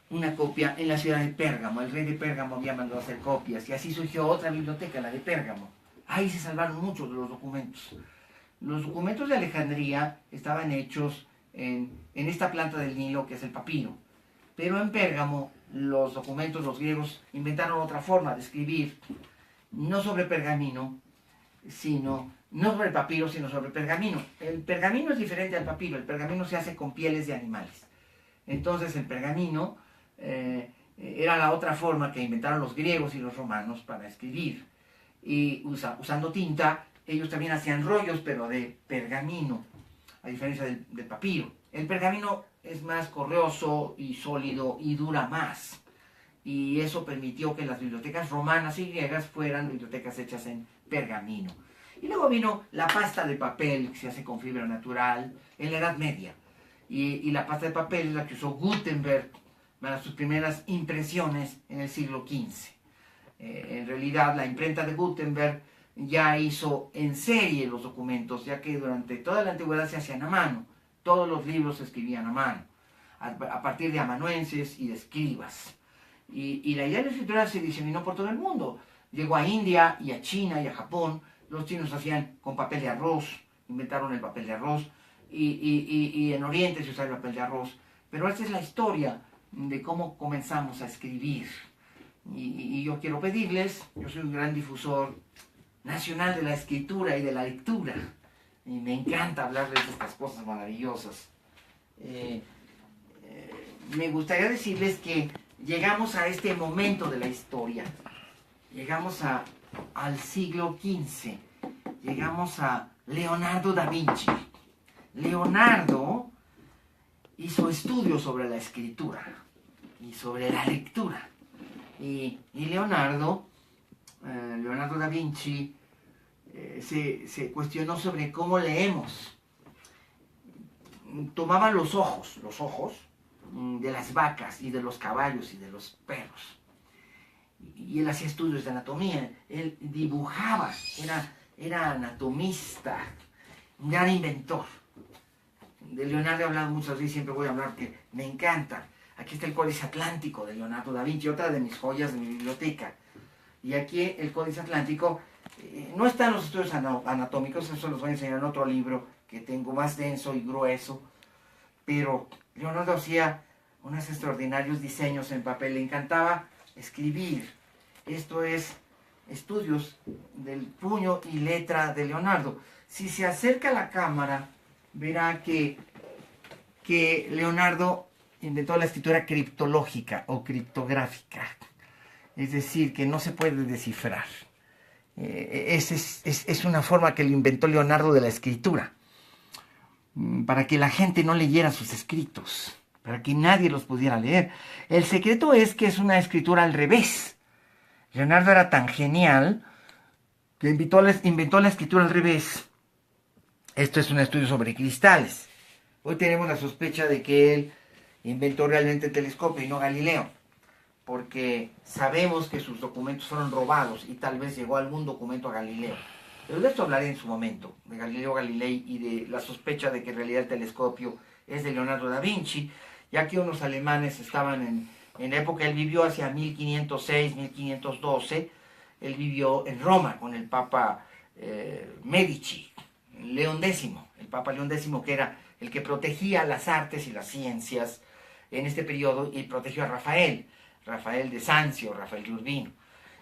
una copia en la ciudad de Pérgamo. El rey de Pérgamo había mandado a hacer copias y así surgió otra biblioteca, la de Pérgamo. Ahí se salvaron muchos de los documentos. Los documentos de Alejandría estaban hechos en esta planta del Nilo que es el papiro. Pero en Pérgamo los documentos, los griegos inventaron otra forma de escribir, no sobre pergamino, no sobre papiro, sino sobre pergamino. El pergamino es diferente al papiro. El pergamino se hace con pieles de animales. Entonces el pergamino era la otra forma que inventaron los griegos y los romanos para escribir. Y usando tinta, ellos también hacían rollos, pero de pergamino, a diferencia del papiro. El pergamino es más correoso y sólido y dura más. Y eso permitió que las bibliotecas romanas y griegas fueran bibliotecas hechas en pergamino. Y luego vino la pasta de papel, que se hace con fibra natural, en la Edad Media. Y la pasta de papel es la que usó Gutenberg para sus primeras impresiones en el siglo XV. En realidad, la imprenta de Gutenberg ya hizo en serie los documentos, ya que durante toda la antigüedad se hacían a mano. Todos los libros se escribían a mano, a partir de amanuenses y de escribas. Y la idea de la escritura se diseminó por todo el mundo. Llegó a India y a China y a Japón. Los chinos hacían con papel de arroz, inventaron el papel de arroz, y en Oriente se usaba el papel de arroz. Pero esta es la historia de cómo comenzamos a escribir. Y yo quiero pedirles, yo soy un gran difusor nacional de la escritura y de la lectura. Y me encanta hablarles de estas cosas maravillosas. Me gustaría decirles que llegamos a este momento de la historia. Llegamos al siglo XV. Llegamos a Leonardo da Vinci. Leonardo hizo estudios sobre la escritura y sobre la lectura. Y Leonardo da Vinci se cuestionó sobre cómo leemos. Tomaba los ojos de las vacas y de los caballos y de los perros. Y él hacía estudios de anatomía, él dibujaba, era anatomista, un gran inventor. De Leonardo he hablado muchas veces, siempre voy a hablar porque me encanta. Aquí está el Códice Atlántico de Leonardo da Vinci, otra de mis joyas de mi biblioteca. Y aquí el Códice Atlántico, no están los estudios anatómicos, eso los voy a enseñar en otro libro que tengo más denso y grueso, pero Leonardo hacía unos extraordinarios diseños en papel, le encantaba escribir. Esto es estudios del puño y letra de Leonardo. Si se acerca a la cámara, verá que Leonardo inventó la escritura criptológica o criptográfica, es decir, que no se puede descifrar. Es una forma que le inventó Leonardo de la escritura, para que la gente no leyera sus escritos, para que nadie los pudiera leer. El secreto es que es una escritura al revés. Leonardo era tan genial que inventó la escritura al revés. Esto es un estudio sobre cristales. Hoy tenemos la sospecha de que él inventó realmente el telescopio y no Galileo, porque sabemos que sus documentos fueron robados y tal vez llegó algún documento a Galileo. Pero de esto hablaré en su momento, de Galileo Galilei y de la sospecha de que en realidad el telescopio es de Leonardo da Vinci, ya que unos alemanes estaban en la época, él vivió hacia 1506, 1512, él vivió en Roma con el Papa Medici, León X, el Papa León X, que era el que protegía las artes y las ciencias en este periodo, y protegió a Rafael de Sanzio, Rafael de Urbino.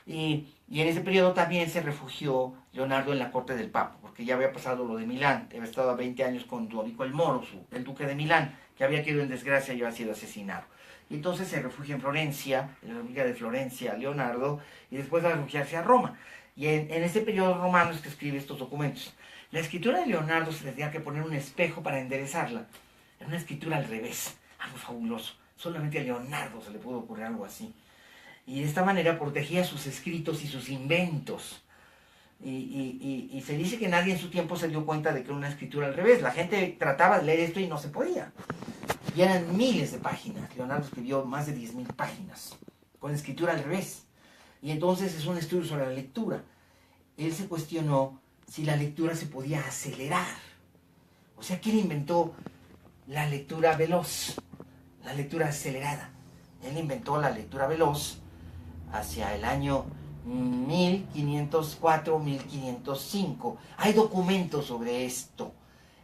Y en ese periodo también se refugió Leonardo en la corte del Papa, porque ya había pasado lo de Milán, había estado 20 años con Ludovico el Moro, el duque de Milán, que había quedado en desgracia y había sido asesinado. Y entonces se refugia en Florencia, en la República de Florencia, Leonardo, y después va a refugiarse a Roma. Y en ese periodo romano es que escribe estos documentos. La escritura de Leonardo se le tenía que poner un espejo para enderezarla. Era una escritura al revés, algo fabuloso. Solamente a Leonardo se le pudo ocurrir algo así. Y de esta manera protegía sus escritos y sus inventos. Y se dice que nadie en su tiempo se dio cuenta de que era una escritura al revés. La gente trataba de leer esto y no se podía. Y eran miles de páginas. Leonardo escribió más de 10.000 páginas con escritura al revés. Y entonces es un estudio sobre la lectura. Él se cuestionó si la lectura se podía acelerar. O sea, ¿quién inventó la lectura veloz? La lectura acelerada. Él inventó la lectura veloz hacia el año 1504-1505. Hay documentos sobre esto.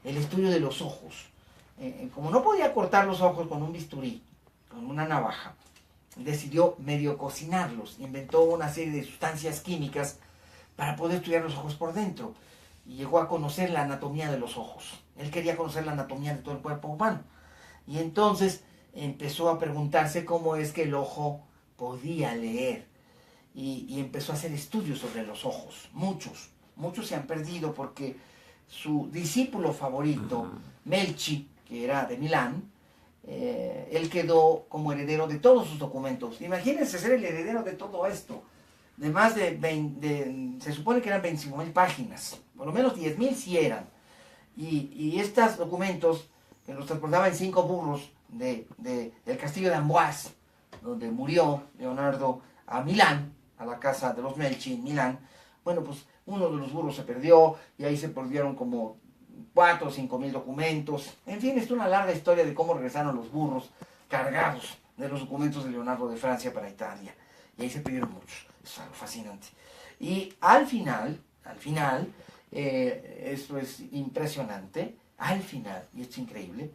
El estudio de los ojos. Como no podía cortar los ojos con un bisturí, con una navaja, decidió medio cocinarlos. Inventó una serie de sustancias químicas para poder estudiar los ojos por dentro. Y llegó a conocer la anatomía de los ojos. Él quería conocer la anatomía de todo el cuerpo humano. Y entonces empezó a preguntarse cómo es que el ojo podía leer. Y empezó a hacer estudios sobre los ojos. Muchos se han perdido porque su discípulo favorito, Melchi, que era de Milán, él quedó como heredero de todos sus documentos. Imagínense ser el heredero de todo esto. De más de 20, se supone que eran 25.000 páginas. Por lo menos 10.000 sí eran. Y estos documentos, que los transportaba en 5 burros del castillo de Amboise, donde murió Leonardo, a Milán, a la casa de los Melchi en Milán. Bueno, pues uno de los burros se perdió y ahí se perdieron como 4 o 5.000 documentos. En fin, es una larga historia de cómo regresaron los burros cargados de los documentos de Leonardo de Francia para Italia. Y ahí se perdieron muchos. Es algo fascinante. Y al final, esto es impresionante, al final, y esto es increíble,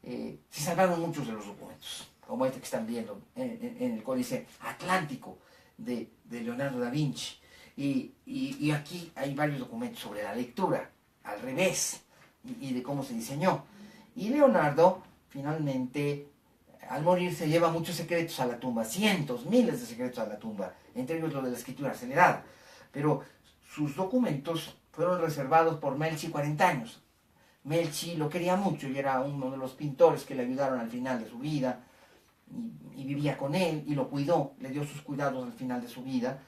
se salvaron muchos de los documentos, como este que están viendo en el Códice Atlántico de Leonardo da Vinci. Y aquí hay varios documentos sobre la lectura al revés y de cómo se diseñó. Y Leonardo, finalmente, al morir, se lleva muchos secretos a la tumba, cientos, miles de secretos a la tumba, entre ellos lo de la escritura acelerada. Pero sus documentos fueron reservados por Melchi 40 años. Melchi lo quería mucho y era uno de los pintores que le ayudaron al final de su vida, y vivía con él y lo cuidó, le dio sus cuidados al final de su vida,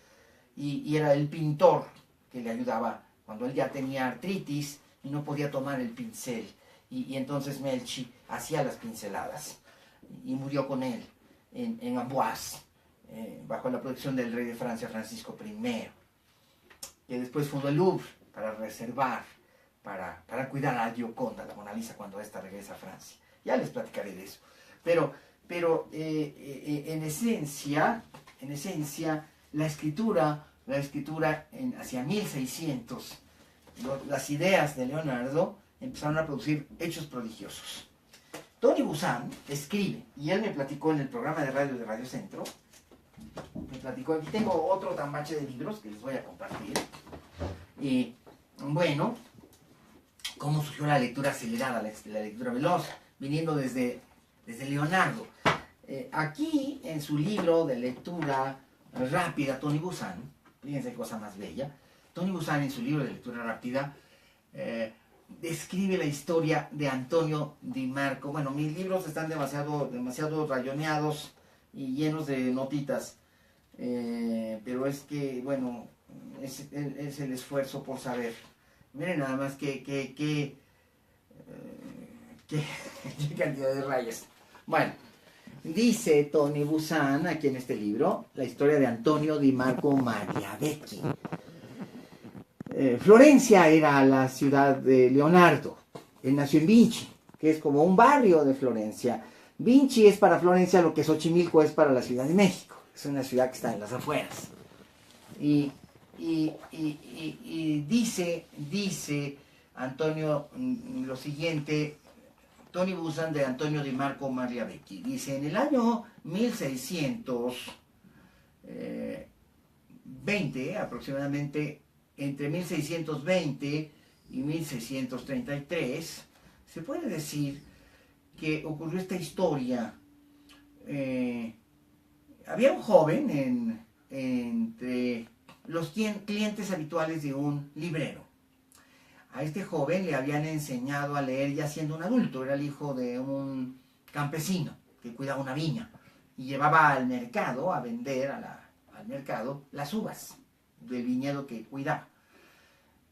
y era el pintor que le ayudaba cuando él ya tenía artritis y no podía tomar el pincel, y entonces Melchi hacía las pinceladas, y murió con él en Amboise, bajo la protección del rey de Francia, Francisco I, que después fundó el Louvre para reservar, para cuidar a Gioconda, la Mona Lisa, cuando ésta regresa a Francia. Ya les platicaré de eso. Pero en esencia, la escritura hacia 1600, las ideas de Leonardo empezaron a producir hechos prodigiosos. Tony Buzan escribe, y él me platicó en el programa de radio de Radio Centro, me platicó, aquí tengo otro tambache de libros que les voy a compartir, y bueno, cómo surgió la lectura acelerada, la lectura veloz, viniendo desde Leonardo. Aquí, en su libro de lectura rápida, Tony Buzan, fíjense qué cosa más bella, Tony Buzan en su libro de lectura rápida describe la historia de Antonio Di Marco. Bueno, mis libros están demasiado rayoneados y llenos de notitas, pero es que, bueno, es el esfuerzo por saber. Miren nada más qué cantidad de rayas. Bueno, dice Tony Buzan aquí en este libro la historia de Antonio Di Marco Magliavecchi. Florencia era la ciudad de Leonardo. Él nació en Vinci, que es como un barrio de Florencia. Vinci es para Florencia lo que Xochimilco es para la Ciudad de México. Es una ciudad que está en las afueras. Y dice Antonio lo siguiente, Tony Buzan de Antonio Di Marco Magliavecchi. Dice, en el año 1620, aproximadamente entre 1620 y 1633, se puede decir que ocurrió esta historia. Había un joven entre los clientes habituales de un librero. A este joven le habían enseñado a leer ya siendo un adulto. Era el hijo de un campesino que cuidaba una viña y llevaba al mercado a vender al mercado las uvas del viñedo que cuidaba.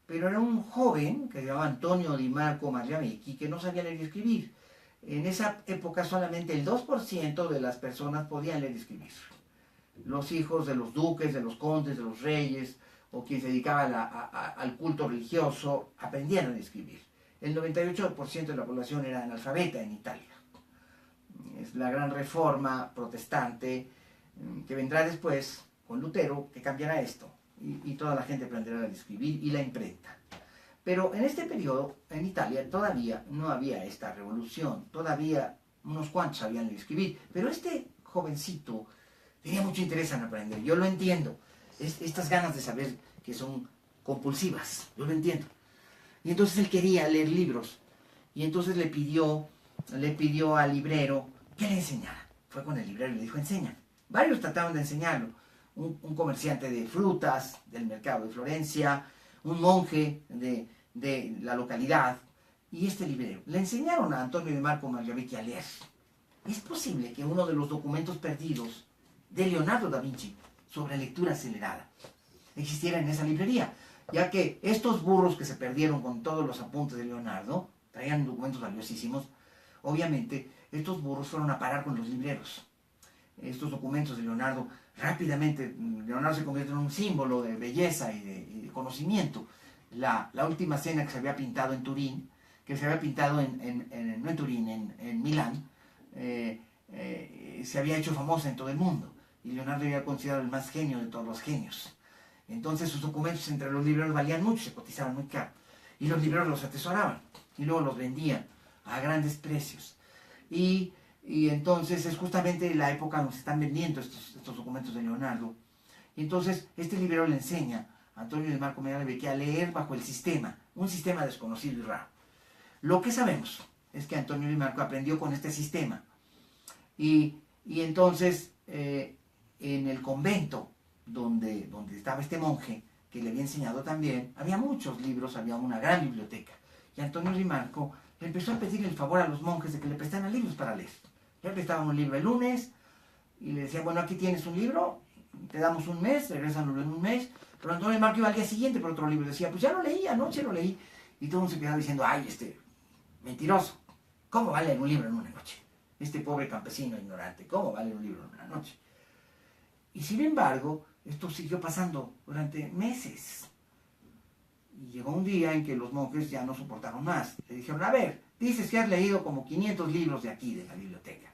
Pero era un joven que se llamaba Antonio Di Marco Magliavecchi, que no sabía leer y escribir. En esa época solamente el 2% de las personas podían leer y escribir. Los hijos de los duques, de los condes, de los reyes, o quien se dedicaba al culto religioso, aprendieron a escribir. El 98% de la población era analfabeta en Italia. Es la gran reforma protestante que vendrá después con Lutero, que cambiará esto. Y toda la gente aprenderá a escribir y la imprenta. Pero en este periodo, en Italia, todavía no había esta revolución. Todavía unos cuantos sabían leer y escribir. Pero este jovencito tenía mucho interés en aprender. Yo lo entiendo. Estas ganas de saber que son compulsivas. Yo lo entiendo. Y entonces él quería leer libros. Y entonces le pidió al librero que le enseñara. Fue con el librero y le dijo, enseña. Varios trataron de enseñarlo. Un comerciante de frutas del mercado de Florencia, un monje de la localidad y este librero. Le enseñaron a Antonio Di Marco Magliavecchi a leer. Es posible que uno de los documentos perdidos de Leonardo da Vinci sobre lectura acelerada existiera en esa librería, ya que estos burros que se perdieron con todos los apuntes de Leonardo traían documentos valiosísimos. Obviamente, estos burros fueron a parar con los libreros. Estos documentos de Leonardo, rápidamente, Leonardo se convierte en un símbolo de belleza y de conocimiento. La última cena que se había pintado en Turín, que se había pintado no en Turín, en Milán, se había hecho famosa en todo el mundo. Y Leonardo era considerado el más genio de todos los genios. Entonces sus documentos entre los libreros valían mucho, se cotizaban muy caro. Y los libreros los atesoraban y luego los vendían a grandes precios. Y entonces es justamente la época donde se están vendiendo estos documentos de Leonardo. Y entonces este librero le enseña a Antonio Di Marco Magliavecchi a leer bajo el sistema, un sistema desconocido y raro. Lo que sabemos es que Antonio Di Marco aprendió con este sistema. Y entonces en el convento donde estaba este monje, que le había enseñado también, había muchos libros, había una gran biblioteca. Y Antonio Di Marco le empezó a pedir el favor a los monjes de que le prestaran libros para leer. Le prestaban un libro el lunes y le decían, bueno, aquí tienes un libro, te damos un mes, regrésanlo en un mes. Pero Antonio Di Marco iba al día siguiente por otro libro y decía, pues ya lo leí, anoche lo leí. Y todo el mundo se quedaba diciendo, ay, mentiroso, ¿cómo va a leer un libro en una noche? Este pobre campesino ignorante, ¿cómo va a leer un libro en una noche? Y sin embargo, esto siguió pasando durante meses. Y llegó un día en que los monjes ya no soportaron más. Le dijeron, a ver, dices que has leído como 500 libros de aquí, de la biblioteca.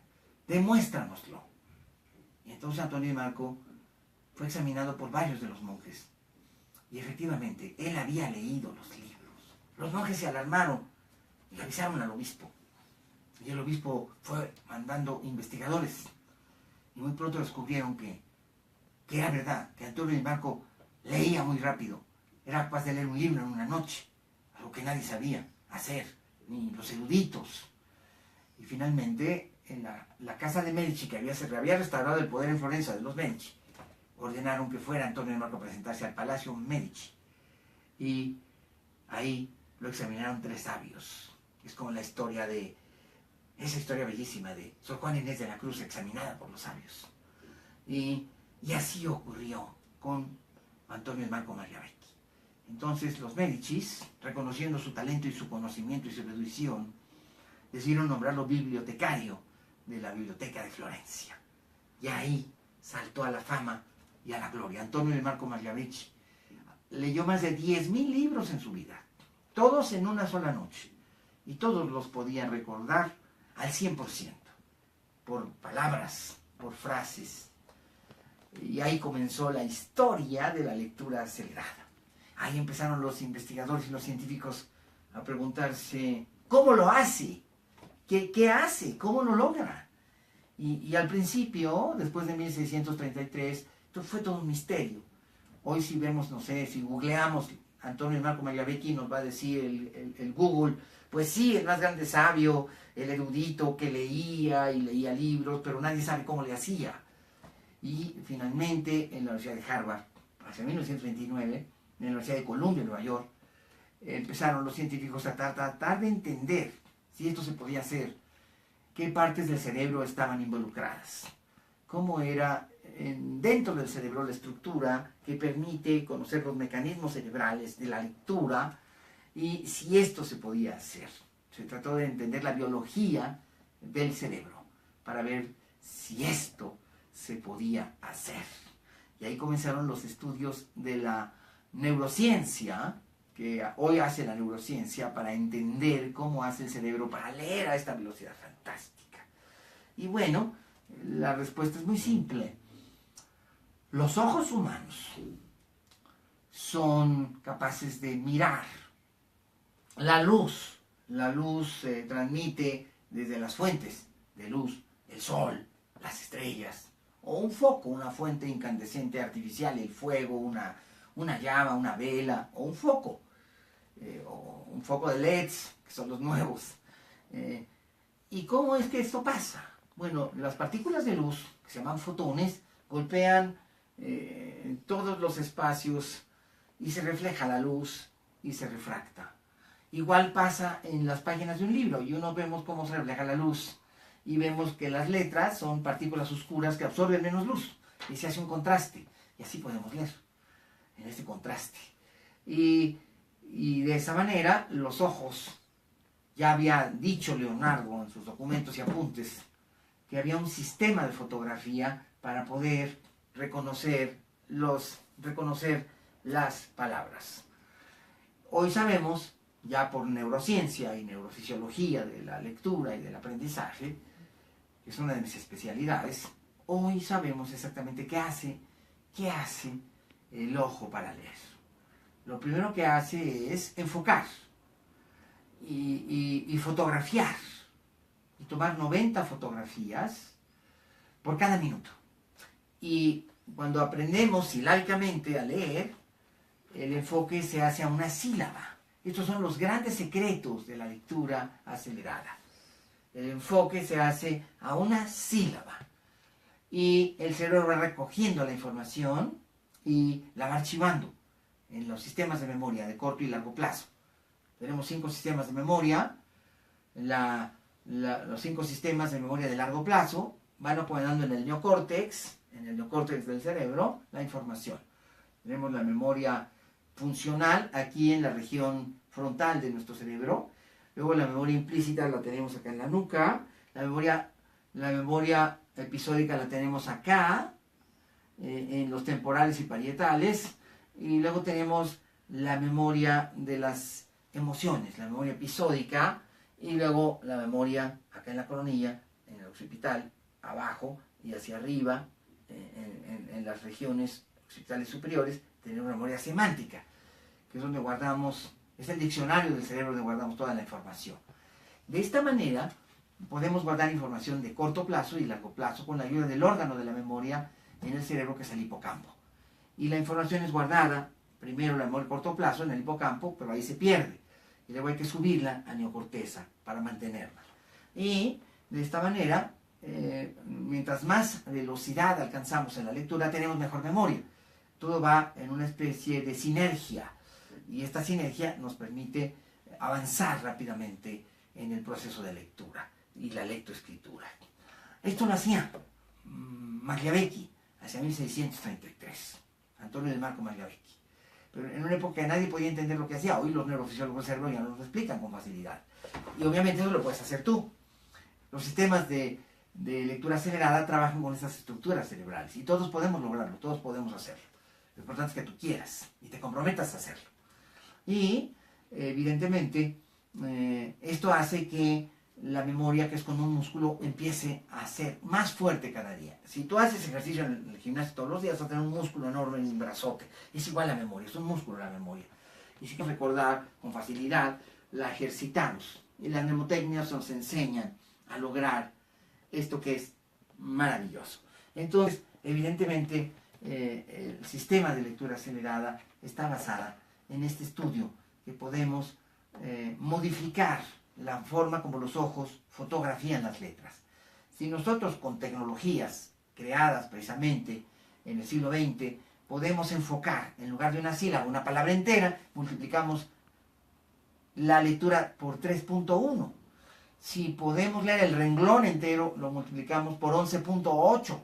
Demuéstranoslo. Y entonces Antonio Di Marco fue examinado por varios de los monjes. Y efectivamente, él había leído los libros. Los monjes se alarmaron y avisaron al obispo. Y el obispo fue mandando investigadores. Y muy pronto descubrieron que era verdad, que Antonio Di Marco leía muy rápido. Era capaz de leer un libro en una noche, algo que nadie sabía hacer, ni los eruditos. Y finalmente, en la casa de Medici, que había restaurado el poder en Florencia de los Medici, ordenaron que fuera Antonio Di Marco a presentarse al Palacio Medici. Y ahí lo examinaron 3 sabios. Es como la historia esa historia bellísima de Sor Juana Inés de la Cruz examinada por los sabios. Y así ocurrió con Antonio Di Marco Magliavecchi. Entonces los Médicis, reconociendo su talento y su conocimiento y su erudición, decidieron nombrarlo bibliotecario de la Biblioteca de Florencia. Y ahí saltó a la fama y a la gloria. Antonio Di Marco Magliavecchi leyó más de 10.000 libros en su vida, todos en una sola noche. Y todos los podía recordar al 100%, por palabras, por frases. Y ahí comenzó la historia de la lectura acelerada. Ahí empezaron los investigadores y los científicos a preguntarse, ¿cómo lo hace? ¿Qué hace? ¿Cómo lo logra? Y al principio, después de 1633, fue todo un misterio. Hoy si vemos, no sé, si googleamos Antonio Di Marco Magliavecchi, nos va a decir el Google, pues sí, el más grande sabio, el erudito que leía y leía libros, pero nadie sabe cómo le hacía. Y finalmente, en la Universidad de Harvard, hacia 1929, en la Universidad de Columbia, en Nueva York, empezaron los científicos a tratar de entender si esto se podía hacer, qué partes del cerebro estaban involucradas, cómo era dentro del cerebro la estructura que permite conocer los mecanismos cerebrales de la lectura y si esto se podía hacer. Se trató de entender la biología del cerebro para ver si esto se podía hacer. Y ahí comenzaron los estudios de la neurociencia, que hoy hace la neurociencia para entender cómo hace el cerebro para leer a esta velocidad fantástica. Y bueno, la respuesta es muy simple. Los ojos humanos son capaces de mirar la luz. La luz se transmite desde las fuentes de luz, el sol, las estrellas, o un foco, una fuente incandescente artificial, el fuego, una llama, una vela, o un foco de LEDs, que son los nuevos. ¿Y cómo es que esto pasa? Bueno, las partículas de luz, que se llaman fotones, golpean todos los espacios y se refleja la luz y se refracta. Igual pasa en las páginas de un libro y uno vemos cómo se refleja la luz y vemos que las letras son partículas oscuras que absorben menos luz y se hace un contraste y así podemos leer en este contraste. Y de esa manera los ojos, ya había dicho Leonardo en sus documentos y apuntes que había un sistema de fotografía para poder reconocer las palabras. Hoy sabemos, ya por neurociencia y neurofisiología de la lectura y del aprendizaje, que es una de mis especialidades, hoy sabemos exactamente qué hace el ojo para leer. Lo primero que hace es enfocar y fotografiar, y tomar 90 fotografías por cada minuto. Y cuando aprendemos silábicamente a leer, el enfoque se hace a una sílaba. Estos son los grandes secretos de la lectura acelerada. El enfoque se hace a una sílaba. Y el cerebro va recogiendo la información y la va archivando en los sistemas de memoria de corto y largo plazo. Tenemos 5 sistemas de memoria. Los 5 sistemas de memoria de largo plazo van acomodando en el neocórtex del cerebro, la información. Tenemos la memoria funcional aquí en la región frontal de nuestro cerebro. Luego la memoria implícita la tenemos acá en la nuca. La memoria episódica la tenemos acá, en los temporales y parietales. Y luego tenemos la memoria de las emociones, la memoria episódica. Y luego la memoria acá en la coronilla, en el occipital, abajo y hacia arriba, en las regiones occipitales superiores, tenemos una memoria semántica, que es donde guardamos, es el diccionario del cerebro donde guardamos toda la información. De esta manera, podemos guardar información de corto plazo y largo plazo con la ayuda del órgano de la memoria en el cerebro, que es el hipocampo. Y la información es guardada, primero la memoria a corto plazo en el hipocampo, pero ahí se pierde. Y luego hay que subirla a neocorteza para mantenerla. Y de esta manera, mientras más velocidad alcanzamos en la lectura, tenemos mejor memoria. Todo va en una especie de sinergia. Y esta sinergia nos permite avanzar rápidamente en el proceso de lectura y la lectoescritura. Esto lo hacía Magliavecchi hacia 1633. Antonio de Marco Magliavecchi. Pero en una época que nadie podía entender lo que hacía. Hoy los neurofisiólogos del cerebro ya nos lo explican con facilidad. Y obviamente eso lo puedes hacer tú. Los sistemas de lectura acelerada trabajan con esas estructuras cerebrales. Y todos podemos lograrlo, todos podemos hacerlo. Lo importante es que tú quieras y te comprometas a hacerlo. Y, evidentemente, esto hace que la memoria, que es como un músculo, empiece a ser más fuerte cada día. Si tú haces ejercicio en el gimnasio todos los días, vas a tener un músculo enorme en un brazote. Es igual la memoria, es un músculo la memoria. Y si quieres recordar con facilidad, la ejercitamos. Y las mnemotecnias nos enseñan a lograr esto que es maravilloso. Entonces, evidentemente, el sistema de lectura acelerada está basada en este estudio que podemos modificar la forma como los ojos fotografían las letras. Si nosotros con tecnologías creadas precisamente en el siglo XX podemos enfocar, en lugar de una sílaba, una palabra entera, multiplicamos la lectura por 3.1. Si podemos leer el renglón entero, lo multiplicamos por 11.8.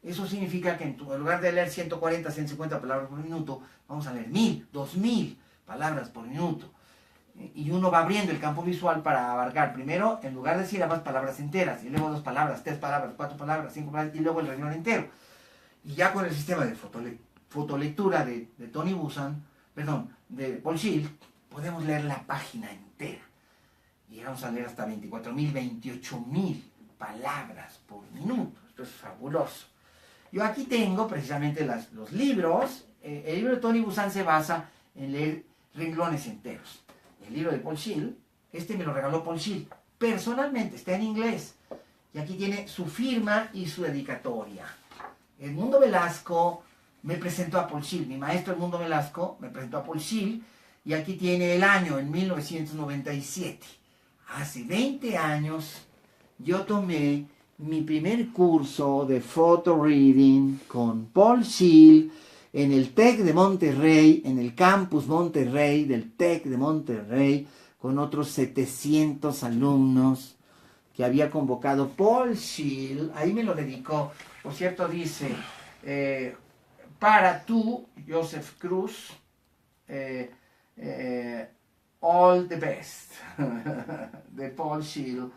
Eso significa que en lugar de leer 140, 150 palabras por minuto, vamos a leer 1000, 2000 palabras por minuto. Y uno va abriendo el campo visual para abarcar primero, en lugar de sílabas, palabras enteras, y luego 2 palabras, 3 palabras, 4 palabras, 5 palabras, y luego el renglón entero. Y ya con el sistema de fotolectura de Tony Buzan, de Paul Schill, podemos leer la página entera. Llegamos a leer hasta 24.000, 28.000 palabras por minuto. Esto es fabuloso. Yo aquí tengo precisamente los libros. El libro de Tony Buzan se basa en leer renglones enteros. El libro de Paul Schill, me lo regaló Paul Schill. Personalmente, está en inglés. Y aquí tiene su firma y su dedicatoria. Edmundo Velasco me presentó a Paul Schill. Mi maestro Edmundo Velasco me presentó a Paul Schill. Y aquí tiene el año, en 1997. Hace 20 años yo tomé mi primer curso de photo reading con Paul Schill en el TEC de Monterrey, en el campus Monterrey del TEC de Monterrey, con otros 700 alumnos que había convocado Paul Schill. Ahí me lo dedicó. Por cierto, dice, para tú, Joseph Cruz, All the Best, de Paul Schill,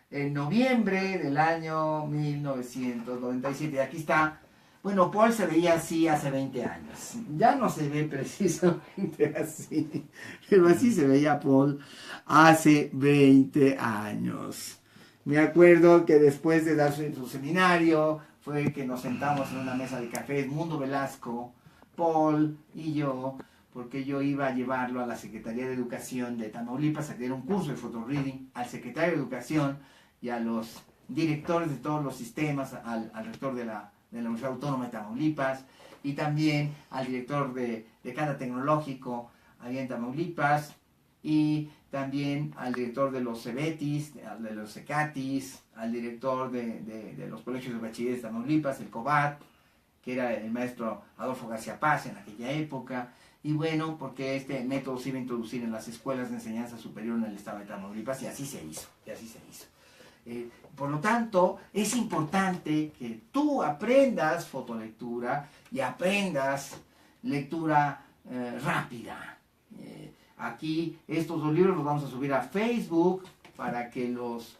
en noviembre del año 1997. Aquí está. Bueno, Paul se veía así hace 20 años. Ya no se ve precisamente así, pero así se veía Paul hace 20 años. Me acuerdo que después de dar su seminario, fue que nos sentamos en una mesa de café, Edmundo Velasco, Paul y yo, porque yo iba a llevarlo a la Secretaría de Educación de Tamaulipas a que diera un curso de photo reading, al secretario de Educación y a los directores de todos los sistemas, al rector de la Universidad Autónoma de Tamaulipas, y también al director de cada tecnológico allá en Tamaulipas, y también al director de los CEBETIS, de los CECATIS, al director de los colegios de bachilleres de Tamaulipas, el COBAT, que era el maestro Adolfo García Paz en aquella época. Y bueno, porque este método se iba a introducir en las escuelas de enseñanza superior en el estado de Tamaulipas, y así se hizo. Por lo tanto, es importante que tú aprendas fotolectura y aprendas lectura rápida. Aquí estos dos libros los vamos a subir a Facebook para que los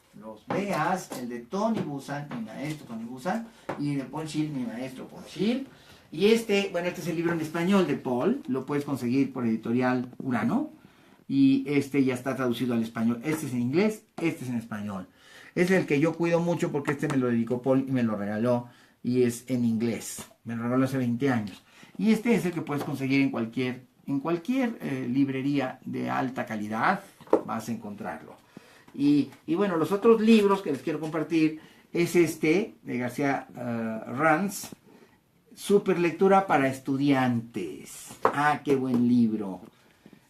veas. El de Tony Buzan, mi maestro Tony Buzan, y de Paul Schill, mi maestro Paul Schill. Y este es el libro en español de Paul, lo puedes conseguir por editorial Urano, y este ya está traducido al español. Este es en inglés, este es en español. Este es el que yo cuido mucho porque este me lo dedicó Paul y me lo regaló, y es en inglés. Me lo regaló hace 20 años. Y este es el que puedes conseguir en cualquier librería de alta calidad, vas a encontrarlo. Y bueno, los otros libros que les quiero compartir es de García Ranz, Super lectura para estudiantes. Ah, qué buen libro.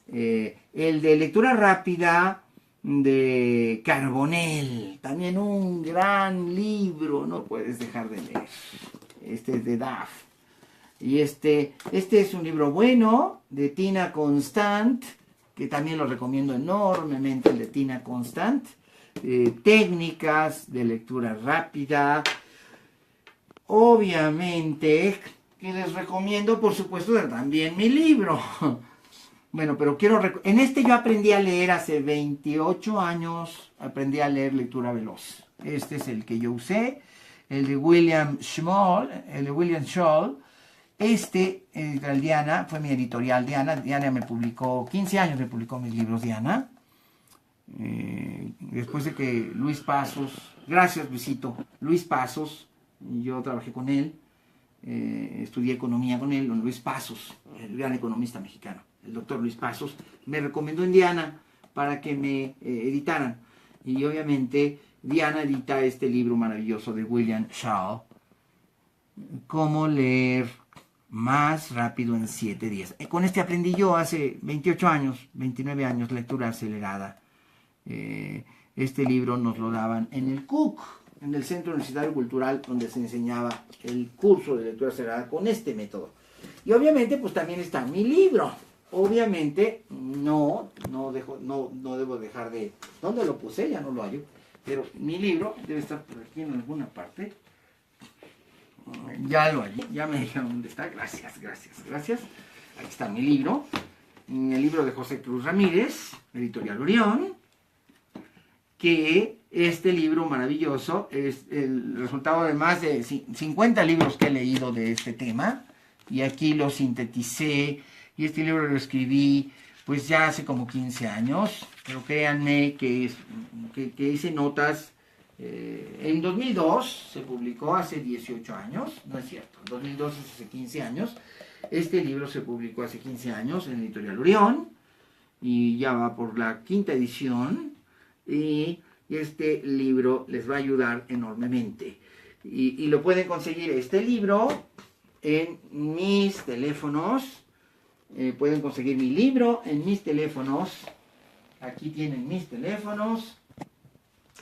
El de lectura rápida de Carbonell, también un gran libro, no puedes dejar de leer. Este es de DAF. Y este es un libro bueno de Tina Constant, que también lo recomiendo enormemente, el de Tina Constant. Técnicas de lectura rápida. Obviamente que les recomiendo, por supuesto, también mi libro. Bueno, pero en este yo aprendí a leer hace 28 años, aprendí a leer lectura veloz. Este es el que yo usé, el de William Scholl. Editorial Diana, fue mi editorial Diana. Diana me publicó, 15 años me publicó mis libros Diana. Después de que Luis Pasos, gracias Luisito, Luis Pasos, yo trabajé con él, estudié economía con él, con Luis Pasos, el gran economista mexicano, el doctor Luis Pasos, me recomendó en Diana para que me editaran. Y obviamente Diana edita este libro maravilloso de William Scholl, Cómo leer más rápido en 7 días. Con este aprendí yo hace 28 años, 29 años, lectura acelerada. Este libro nos lo daban en el CUC, en el Centro Universitario Cultural, donde se enseñaba el curso de lectura acelerada con este método. Y obviamente pues también está mi libro. obviamente no debo dejar de... ¿Dónde lo puse? Ya no lo hallo. Pero mi libro debe estar por aquí en alguna parte. Ya lo hallé, ya me dijeron dónde está. Gracias. Aquí está mi libro. El libro de José Cruz Ramírez, Editorial Orión. Que este libro maravilloso es el resultado de más de 50 libros que he leído de este tema. Y aquí lo sinteticé. Y este libro lo escribí pues ya hace como 15 años. Pero créanme que hice notas. En 2002 se publicó, hace 18 años, no es cierto, en 2002 es hace 15 años, este libro se publicó hace 15 años en Editorial Orión, y ya va por la 5ª edición, y este libro les va a ayudar enormemente. Y lo pueden conseguir este libro en mis teléfonos, pueden conseguir mi libro en mis teléfonos, aquí tienen mis teléfonos,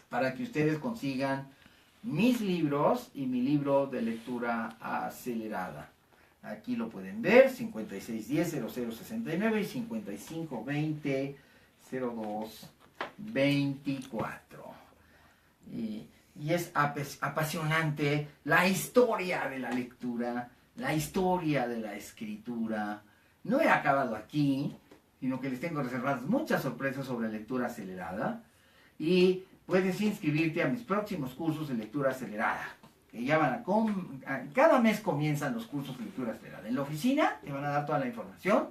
para que ustedes consigan mis libros y mi libro de lectura acelerada. Aquí lo pueden ver, 5610-0069 y 5520-0224. Y es apasionante la historia de la lectura, la historia de la escritura. No he acabado aquí, sino que les tengo reservadas muchas sorpresas sobre lectura acelerada. Y puedes inscribirte a mis próximos cursos de lectura acelerada, que ya van cada mes comienzan los cursos de lectura acelerada. En la oficina te van a dar toda la información,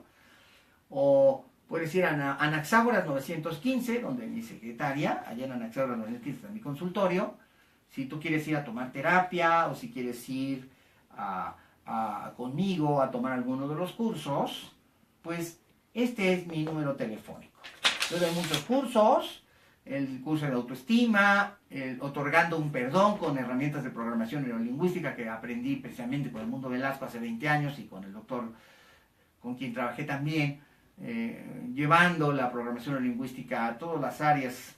o puedes ir a Anaxágoras 915, donde mi secretaria, allá en Anaxágoras 915 está mi consultorio. Si tú quieres ir a tomar terapia, o si quieres ir conmigo a tomar alguno de los cursos, pues este es mi número telefónico. Yo doy muchos cursos, el curso de autoestima, otorgando un perdón con herramientas de programación neurolingüística que aprendí precisamente con el Mundo Velasco hace 20 años y con el doctor con quien trabajé también, llevando la programación neurolingüística a todas las áreas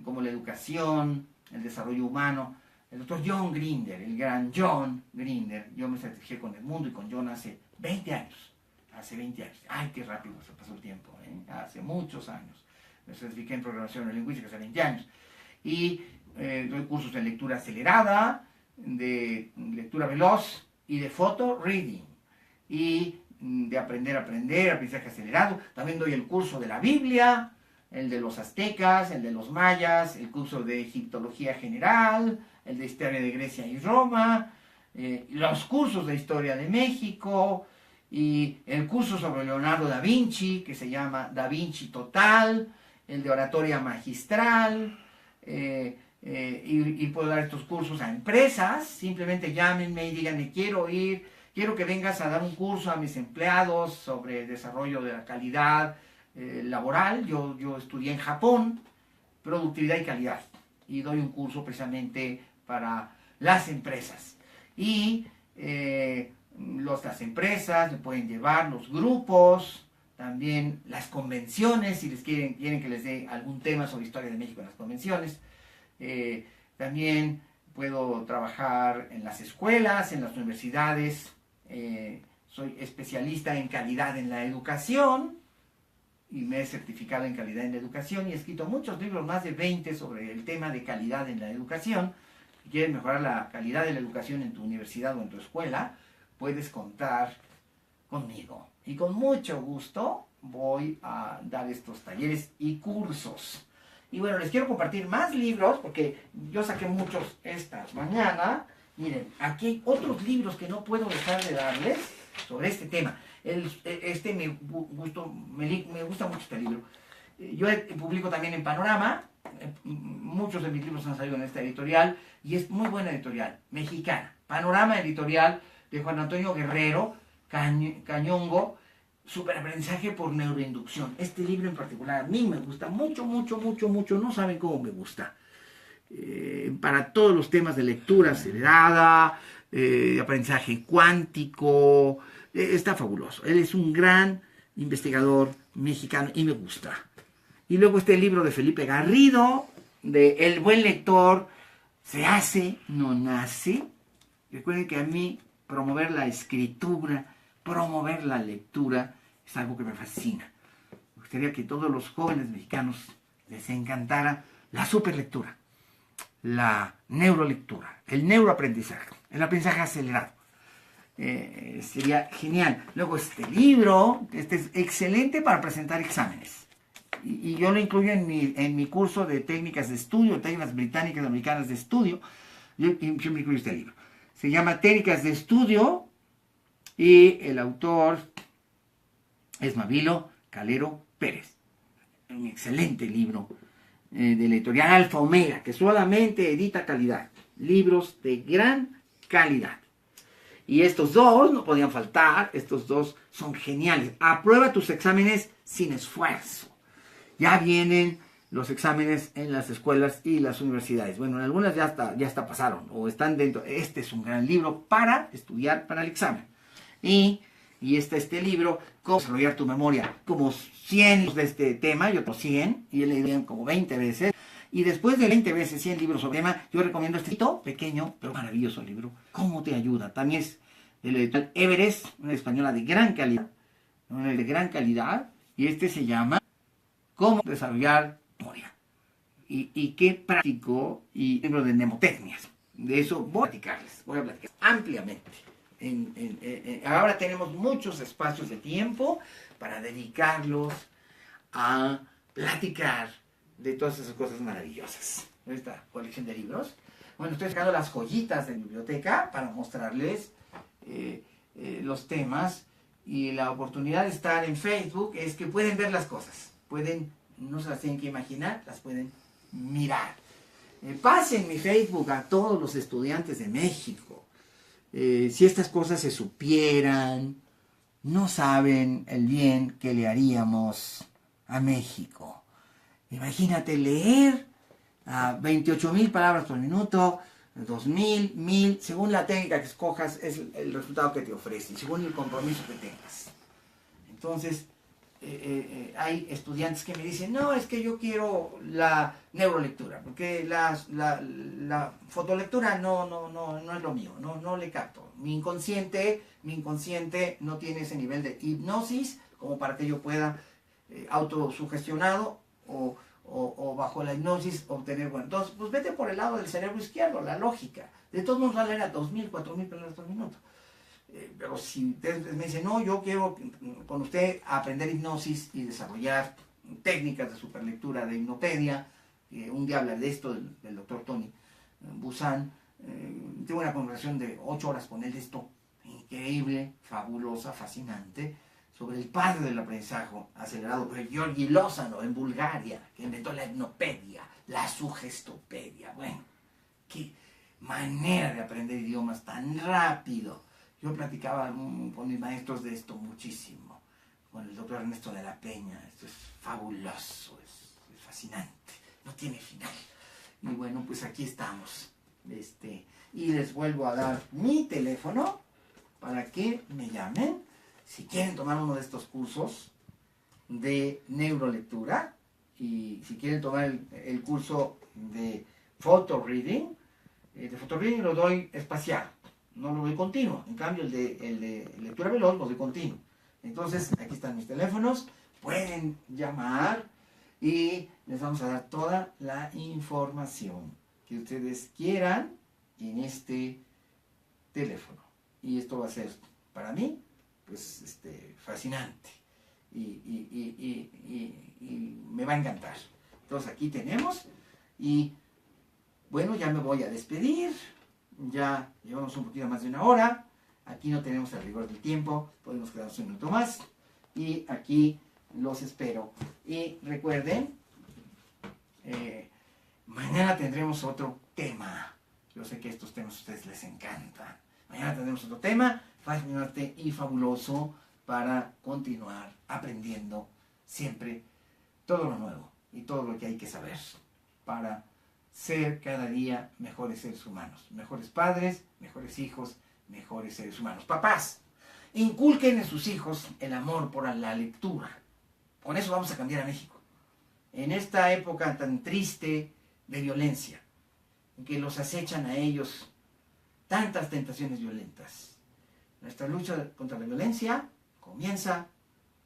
como la educación, el desarrollo humano. El doctor John Grinder, el gran John Grinder, yo me certifiqué con el Mundo y con John hace 20 años. Ay, qué rápido se pasó el tiempo, hace muchos años. Me certifiqué en programación neurolingüística hace 20 años. Y doy cursos de lectura acelerada, de lectura veloz y de photo reading. Y de aprender, aprendizaje acelerado. También doy el curso de la Biblia, el de los aztecas, el de los mayas, el curso de egiptología general, el de historia de Grecia y Roma, los cursos de historia de México, y el curso sobre Leonardo da Vinci, que se llama Da Vinci Total, el de oratoria magistral, y puedo dar estos cursos a empresas. Simplemente llámenme y díganme, quiero que vengas a dar un curso a mis empleados sobre desarrollo de la calidad laboral. Yo estudié en Japón, productividad y calidad, y doy un curso precisamente para las empresas. Y las empresas me pueden llevar, los grupos, también las convenciones, si les quieren que les dé algún tema sobre historia de México en las convenciones. También puedo trabajar en las escuelas, en las universidades. Soy especialista en calidad en la educación y me he certificado en calidad en la educación y he escrito muchos libros, más de 20, sobre el tema de calidad en la educación. Si quieres mejorar la calidad de la educación en tu universidad o en tu escuela, puedes contar conmigo. Y con mucho gusto voy a dar estos talleres y cursos. Y bueno, les quiero compartir más libros, porque yo saqué muchos esta mañana. Miren, aquí hay otros libros que no puedo dejar de darles sobre este tema. Me gusta mucho este libro. Yo publico también en Panorama. Muchos de mis libros han salido en esta editorial, y es muy buena editorial, mexicana. Panorama Editorial, de Juan Antonio Guerrero Cañongo, Superaprendizaje por Neuroinducción. Este libro en particular a mí me gusta mucho, no saben cómo me gusta. Para todos los temas de lectura acelerada, aprendizaje cuántico, está fabuloso. Él es un gran investigador mexicano y me gusta. Y luego está el libro de Felipe Garrido, de El buen lector se hace, no nace. Recuerden que a mí promover la escritura, promover la lectura, es algo que me fascina. Me gustaría que todos los jóvenes mexicanos les encantara la superlectura, la neurolectura, el neuroaprendizaje, el aprendizaje acelerado. Sería genial. Luego este libro, este es excelente para presentar exámenes. Y yo lo incluyo en mi curso de técnicas de estudio, técnicas británicas y americanas de estudio. Yo siempre incluyo este libro. Se llama Técnicas de Estudio y el autor es Mavilo Calero Pérez. Un excelente libro de la editorial Alfa Omega, que solamente edita calidad. Libros de gran calidad. Y estos dos no podían faltar, estos dos son geniales. Aprueba tus exámenes sin esfuerzo. Ya vienen los exámenes en las escuelas y las universidades. Bueno, en algunas ya hasta pasaron o están dentro. Este es un gran libro para estudiar para el examen. Y está este libro, Cómo desarrollar tu memoria. Como 100 de este tema, yo tengo 100 y he leído como 20 veces. Y después de 20 veces 100 libros sobre el tema, yo recomiendo este pequeño, pero maravilloso libro. ¿Cómo te ayuda? También es de la editorial Everest, una española de gran calidad. Y este se llama Cómo desarrollar memoria. Y qué práctico y libro de mnemotecnias. De eso voy a platicar ampliamente. Ahora tenemos muchos espacios de tiempo para dedicarlos a platicar de todas esas cosas maravillosas. Esta colección de libros. Bueno, estoy sacando las joyitas de mi biblioteca para mostrarles los temas, y la oportunidad de estar en Facebook es que pueden ver las cosas. No se las tienen que imaginar, las pueden mirar. Pasen mi Facebook a todos los estudiantes de México. Si estas cosas se supieran, no saben el bien que le haríamos a México. Imagínate leer a 28,000 palabras por minuto, 2,000, 1,000, según la técnica que escojas, es el resultado que te ofrece, según el compromiso que tengas. Entonces, hay estudiantes que me dicen, no, es que yo quiero la neurolectura, porque la fotolectura no es lo mío, no le capto. Mi inconsciente no tiene ese nivel de hipnosis como para que yo pueda autosugestionado o bajo la hipnosis obtener, bueno, entonces, pues vete por el lado del cerebro izquierdo, la lógica. De todos modos, vale a 2,000, 4,000 palabras por minuto. Pero si ustedes me dicen, no, yo quiero con usted aprender hipnosis y desarrollar técnicas de superlectura, de hipnopedia, un día hablaré de esto del doctor Tony Buzan. Tengo una conversación de 8 horas con él de esto, increíble, fabulosa, fascinante, sobre el padre del aprendizaje acelerado, Georgi Lozano, en Bulgaria, que inventó la hipnopedia, la sugestopedia. Bueno, qué manera de aprender idiomas tan rápido. Yo platicaba con mis maestros de esto muchísimo, con el doctor Ernesto de la Peña. Esto es fabuloso, es fascinante, no tiene final. Y bueno, pues aquí estamos. Y les vuelvo a dar mi teléfono para que me llamen si quieren tomar uno de estos cursos de neurolectura, y si quieren tomar el curso de photo reading. De photo reading lo doy espaciado, no lo doy continuo. En cambio el de lectura veloz lo doy continuo. Entonces aquí están mis teléfonos, pueden llamar y les vamos a dar toda la información que ustedes quieran en este teléfono. Y esto va a ser para mí pues fascinante y me va a encantar. Entonces aquí tenemos, y bueno, ya me voy a despedir. Ya llevamos un poquito más de una hora. Aquí no tenemos el rigor del tiempo, podemos quedarnos un minuto más, y aquí los espero. Y recuerden, mañana tendremos otro tema. Yo sé que estos temas a ustedes les encantan. Mañana tendremos otro tema fascinante y fabuloso para continuar aprendiendo siempre todo lo nuevo y todo lo que hay que saber para ser cada día mejores seres humanos, mejores padres, mejores hijos, mejores seres humanos. Papás, inculquen en sus hijos el amor por la lectura. Con eso vamos a cambiar a México. En esta época tan triste de violencia, en que los acechan a ellos tantas tentaciones violentas, nuestra lucha contra la violencia comienza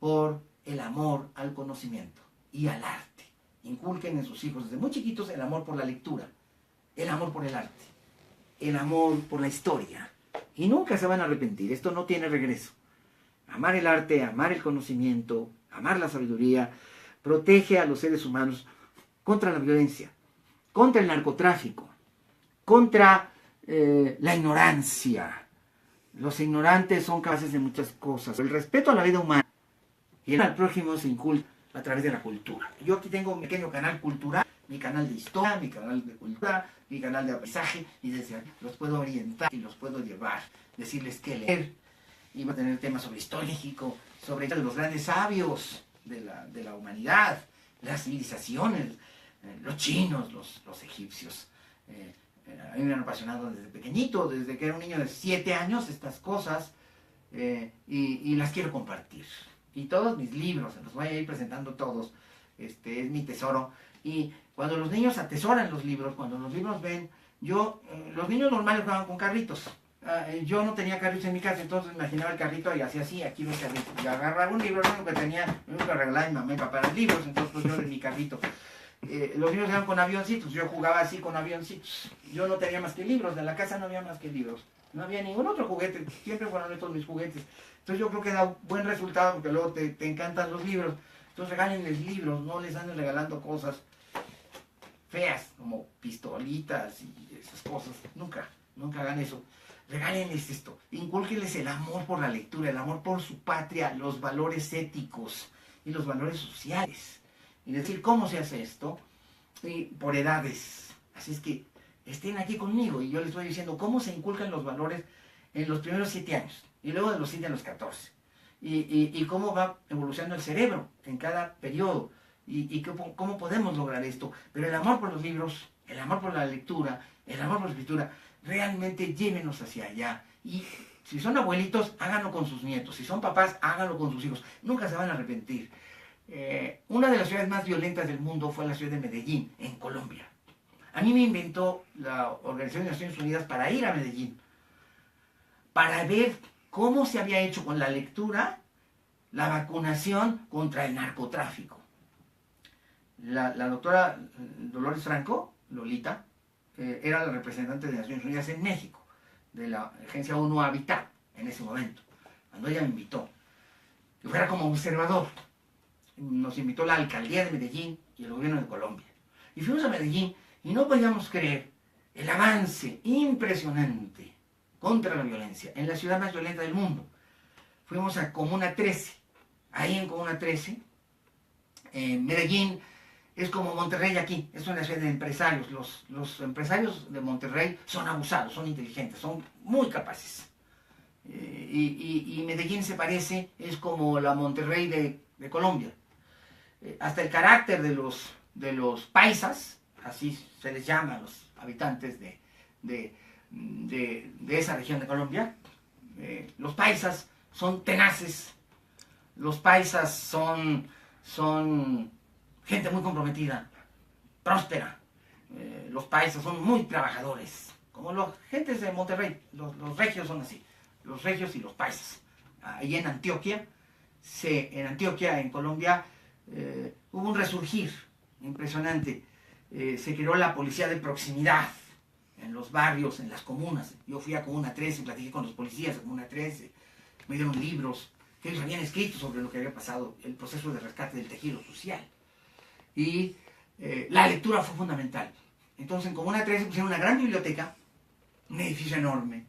por el amor al conocimiento y al arte. Inculquen en sus hijos desde muy chiquitos el amor por la lectura, el amor por el arte, el amor por la historia. Y nunca se van a arrepentir, esto no tiene regreso. Amar el arte, amar el conocimiento, amar la sabiduría, protege a los seres humanos contra la violencia, contra el narcotráfico, contra la ignorancia. Los ignorantes son capaces de muchas cosas. El respeto a la vida humana y al prójimo se inculca a través de la cultura. Yo aquí tengo un pequeño canal cultural, mi canal de historia, mi canal de cultura, mi canal de aprendizaje, y desde aquí los puedo orientar y los puedo llevar, decirles qué leer. Y va a tener temas sobre historia de México, sobre de los grandes sabios de la humanidad, las civilizaciones, los chinos, los egipcios. A mí me han apasionado desde pequeñito, desde que era un niño de 7 años, estas cosas, y las quiero compartir. Y todos mis libros, se los voy a ir presentando todos, es mi tesoro. Y cuando los niños atesoran los libros, cuando los libros ven, los niños normales juegan con carritos. Yo no tenía carritos en mi casa, entonces imaginaba el carrito y hacía así, aquí los carritos. Y agarraba un libro, lo único que tenía, me iba a regalar a mi mamá y papá los libros, entonces pues yo en mi carrito. Los niños eran con avioncitos, yo jugaba así con avioncitos. Yo no tenía más que libros, en la casa no había más que libros. No había ningún otro juguete, siempre fueron estos mis juguetes. Entonces yo creo que da buen resultado porque luego te encantan los libros. Entonces regálenles libros, no les anden regalando cosas feas como pistolitas y esas cosas. Nunca hagan eso. Regálenles esto, incúlquenles el amor por la lectura, el amor por su patria, los valores éticos y los valores sociales. Y decir cómo se hace esto, y por edades. Así es que estén aquí conmigo y yo les voy diciendo cómo se inculcan los valores en los primeros 7 años y luego de los 7 a los 14. Y cómo va evolucionando el cerebro en cada periodo y cómo podemos lograr esto. Pero el amor por los libros, el amor por la lectura, el amor por la escritura, realmente llévenos hacia allá. Y si son abuelitos, háganlo con sus nietos. Si son papás, háganlo con sus hijos. Nunca se van a arrepentir. Una de las ciudades más violentas del mundo fue la ciudad de Medellín, en Colombia. A mí me inventó la Organización de Naciones Unidas para ir a Medellín, para ver cómo se había hecho con la lectura la vacunación contra el narcotráfico. La doctora Dolores Franco, Lolita, era la representante de Naciones Unidas en México, de la agencia ONU Habitat, en ese momento, cuando ella me invitó, que fuera como observador. Nos invitó la alcaldía de Medellín y el gobierno de Colombia. Y fuimos a Medellín y no podíamos creer el avance impresionante contra la violencia en la ciudad más violenta del mundo. Fuimos a Comuna 13. Ahí en Comuna 13, Medellín es como Monterrey aquí, es una ciudad de empresarios. Los empresarios de Monterrey son abusados, son inteligentes, son muy capaces. Y Medellín se parece, es como la Monterrey de Colombia. Hasta el carácter de los paisas, así se les llama a los habitantes de esa región de Colombia. Los paisas son tenaces, los paisas son gente muy comprometida, próspera. Los paisas son muy trabajadores, como los gentes de Monterrey. Los regios son así, los regios y los paisas. Ahí en Antioquia, en Colombia, hubo un resurgir impresionante. Se creó la policía de proximidad en los barrios, en las comunas. Yo fui a Comuna 13, platiqué con los policías de Comuna 13, me dieron libros que ellos habían escrito sobre lo que había pasado, el proceso de rescate del tejido social. Y la lectura fue fundamental. Entonces en Comuna 13 pusieron una gran biblioteca, un edificio enorme,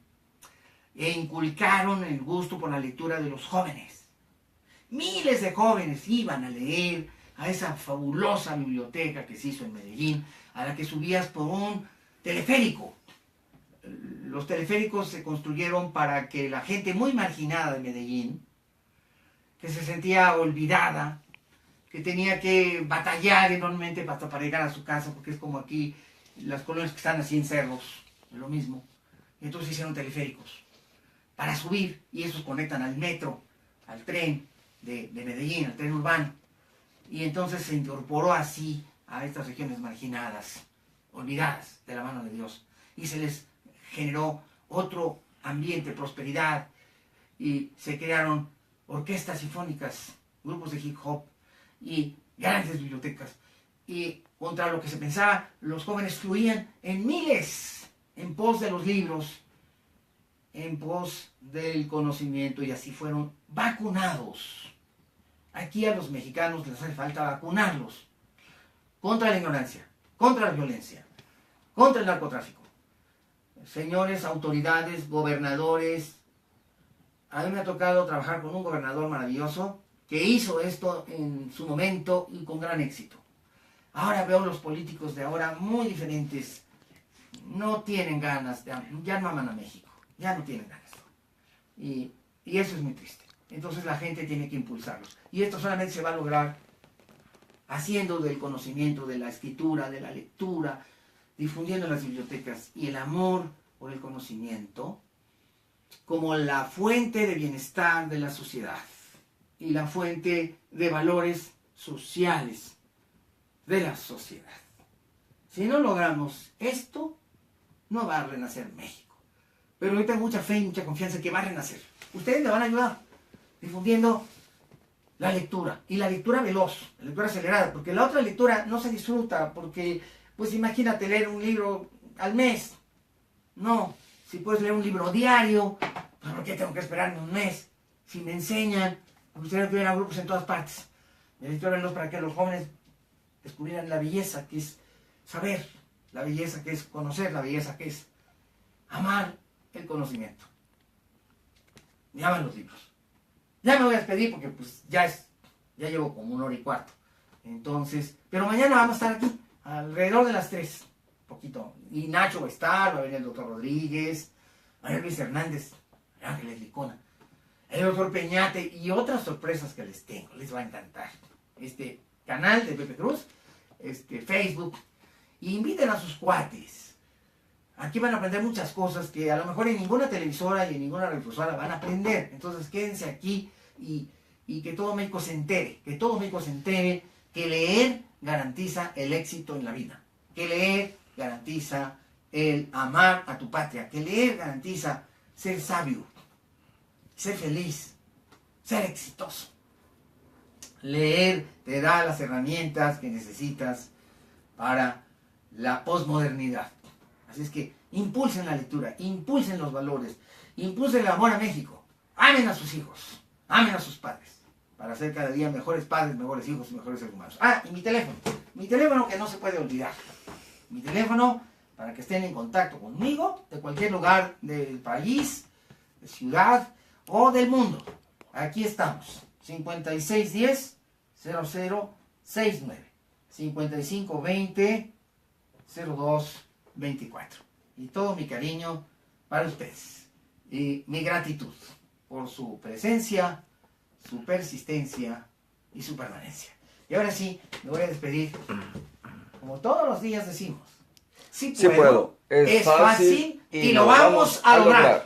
e inculcaron el gusto por la lectura de los jóvenes. Miles de jóvenes iban a leer a esa fabulosa biblioteca que se hizo en Medellín, a la que subías por un teleférico. Los teleféricos se construyeron para que la gente muy marginada de Medellín, que se sentía olvidada, que tenía que batallar enormemente para llegar a su casa, porque es como aquí las colonias que están así en cerros, es lo mismo. Y entonces hicieron teleféricos para subir, y esos conectan al metro, al tren de Medellín, al tren urbano. Y entonces se incorporó así a estas regiones marginadas, olvidadas de la mano de Dios, y se les generó otro ambiente, prosperidad, y se crearon orquestas sinfónicas grupos de hip hop y grandes bibliotecas. Y contra lo que se pensaba, los jóvenes fluían en miles en pos de los libros, en pos del conocimiento, y así fueron vacunados. Aquí a los mexicanos les hace falta vacunarlos contra la ignorancia, contra la violencia, contra el narcotráfico. Señores, autoridades, gobernadores, a mí me ha tocado trabajar con un gobernador maravilloso que hizo esto en su momento y con gran éxito. Ahora veo los políticos de ahora muy diferentes. No tienen ganas, ya no aman a México, ya no tienen ganas. Y eso es muy triste. Entonces la gente tiene que impulsarlos. Y esto solamente se va a lograr haciendo del conocimiento, de la escritura, de la lectura, difundiendo en las bibliotecas y el amor por el conocimiento como la fuente de bienestar de la sociedad y la fuente de valores sociales de la sociedad. Si no logramos esto, no va a renacer México. Pero yo tengo mucha fe y mucha confianza en que va a renacer. Ustedes me van a ayudar difundiendo la lectura, y la lectura veloz, la lectura acelerada, porque la otra lectura no se disfruta, porque, pues imagínate leer un libro al mes. No, si puedes leer un libro diario, pues ¿por qué tengo que esperarme un mes? Si me enseñan, me gustaría que hubiera grupos en todas partes. La lectura veloz para que los jóvenes descubrieran la belleza que es saber, la belleza que es conocer, la belleza que es amar el conocimiento. Me aman los libros. Ya me voy a despedir porque pues ya llevo como 1 hora y cuarto. Entonces, pero mañana vamos a estar aquí, alrededor de las 3, poquito. Y Nacho va a estar, va a venir el doctor Rodríguez, va a venir Luis Hernández, Ángeles Licona, el doctor Peñate y otras sorpresas que les tengo. Les va a encantar. Este canal de Pepe Cruz, Facebook, y inviten a sus cuates. Aquí van a aprender muchas cosas que a lo mejor en ninguna televisora y en ninguna radiodifusora van a aprender. Entonces quédense aquí y que todo México se entere, que leer garantiza el éxito en la vida, que leer garantiza el amar a tu patria, que leer garantiza ser sabio, ser feliz, ser exitoso. Leer te da las herramientas que necesitas para la posmodernidad. Así es que impulsen la lectura, impulsen los valores, impulsen el amor a México. Amen a sus hijos, amen a sus padres, para ser cada día mejores padres, mejores hijos y mejores seres humanos. Y mi teléfono que no se puede olvidar. Mi teléfono para que estén en contacto conmigo de cualquier lugar del país, de ciudad o del mundo. Aquí estamos, 5610-0069, 5520-0224. Y todo mi cariño para ustedes. Y mi gratitud por su presencia, su persistencia y su permanencia. Y ahora sí, me voy a despedir. Como todos los días decimos. Sí puedo, es fácil y lo vamos a lograr.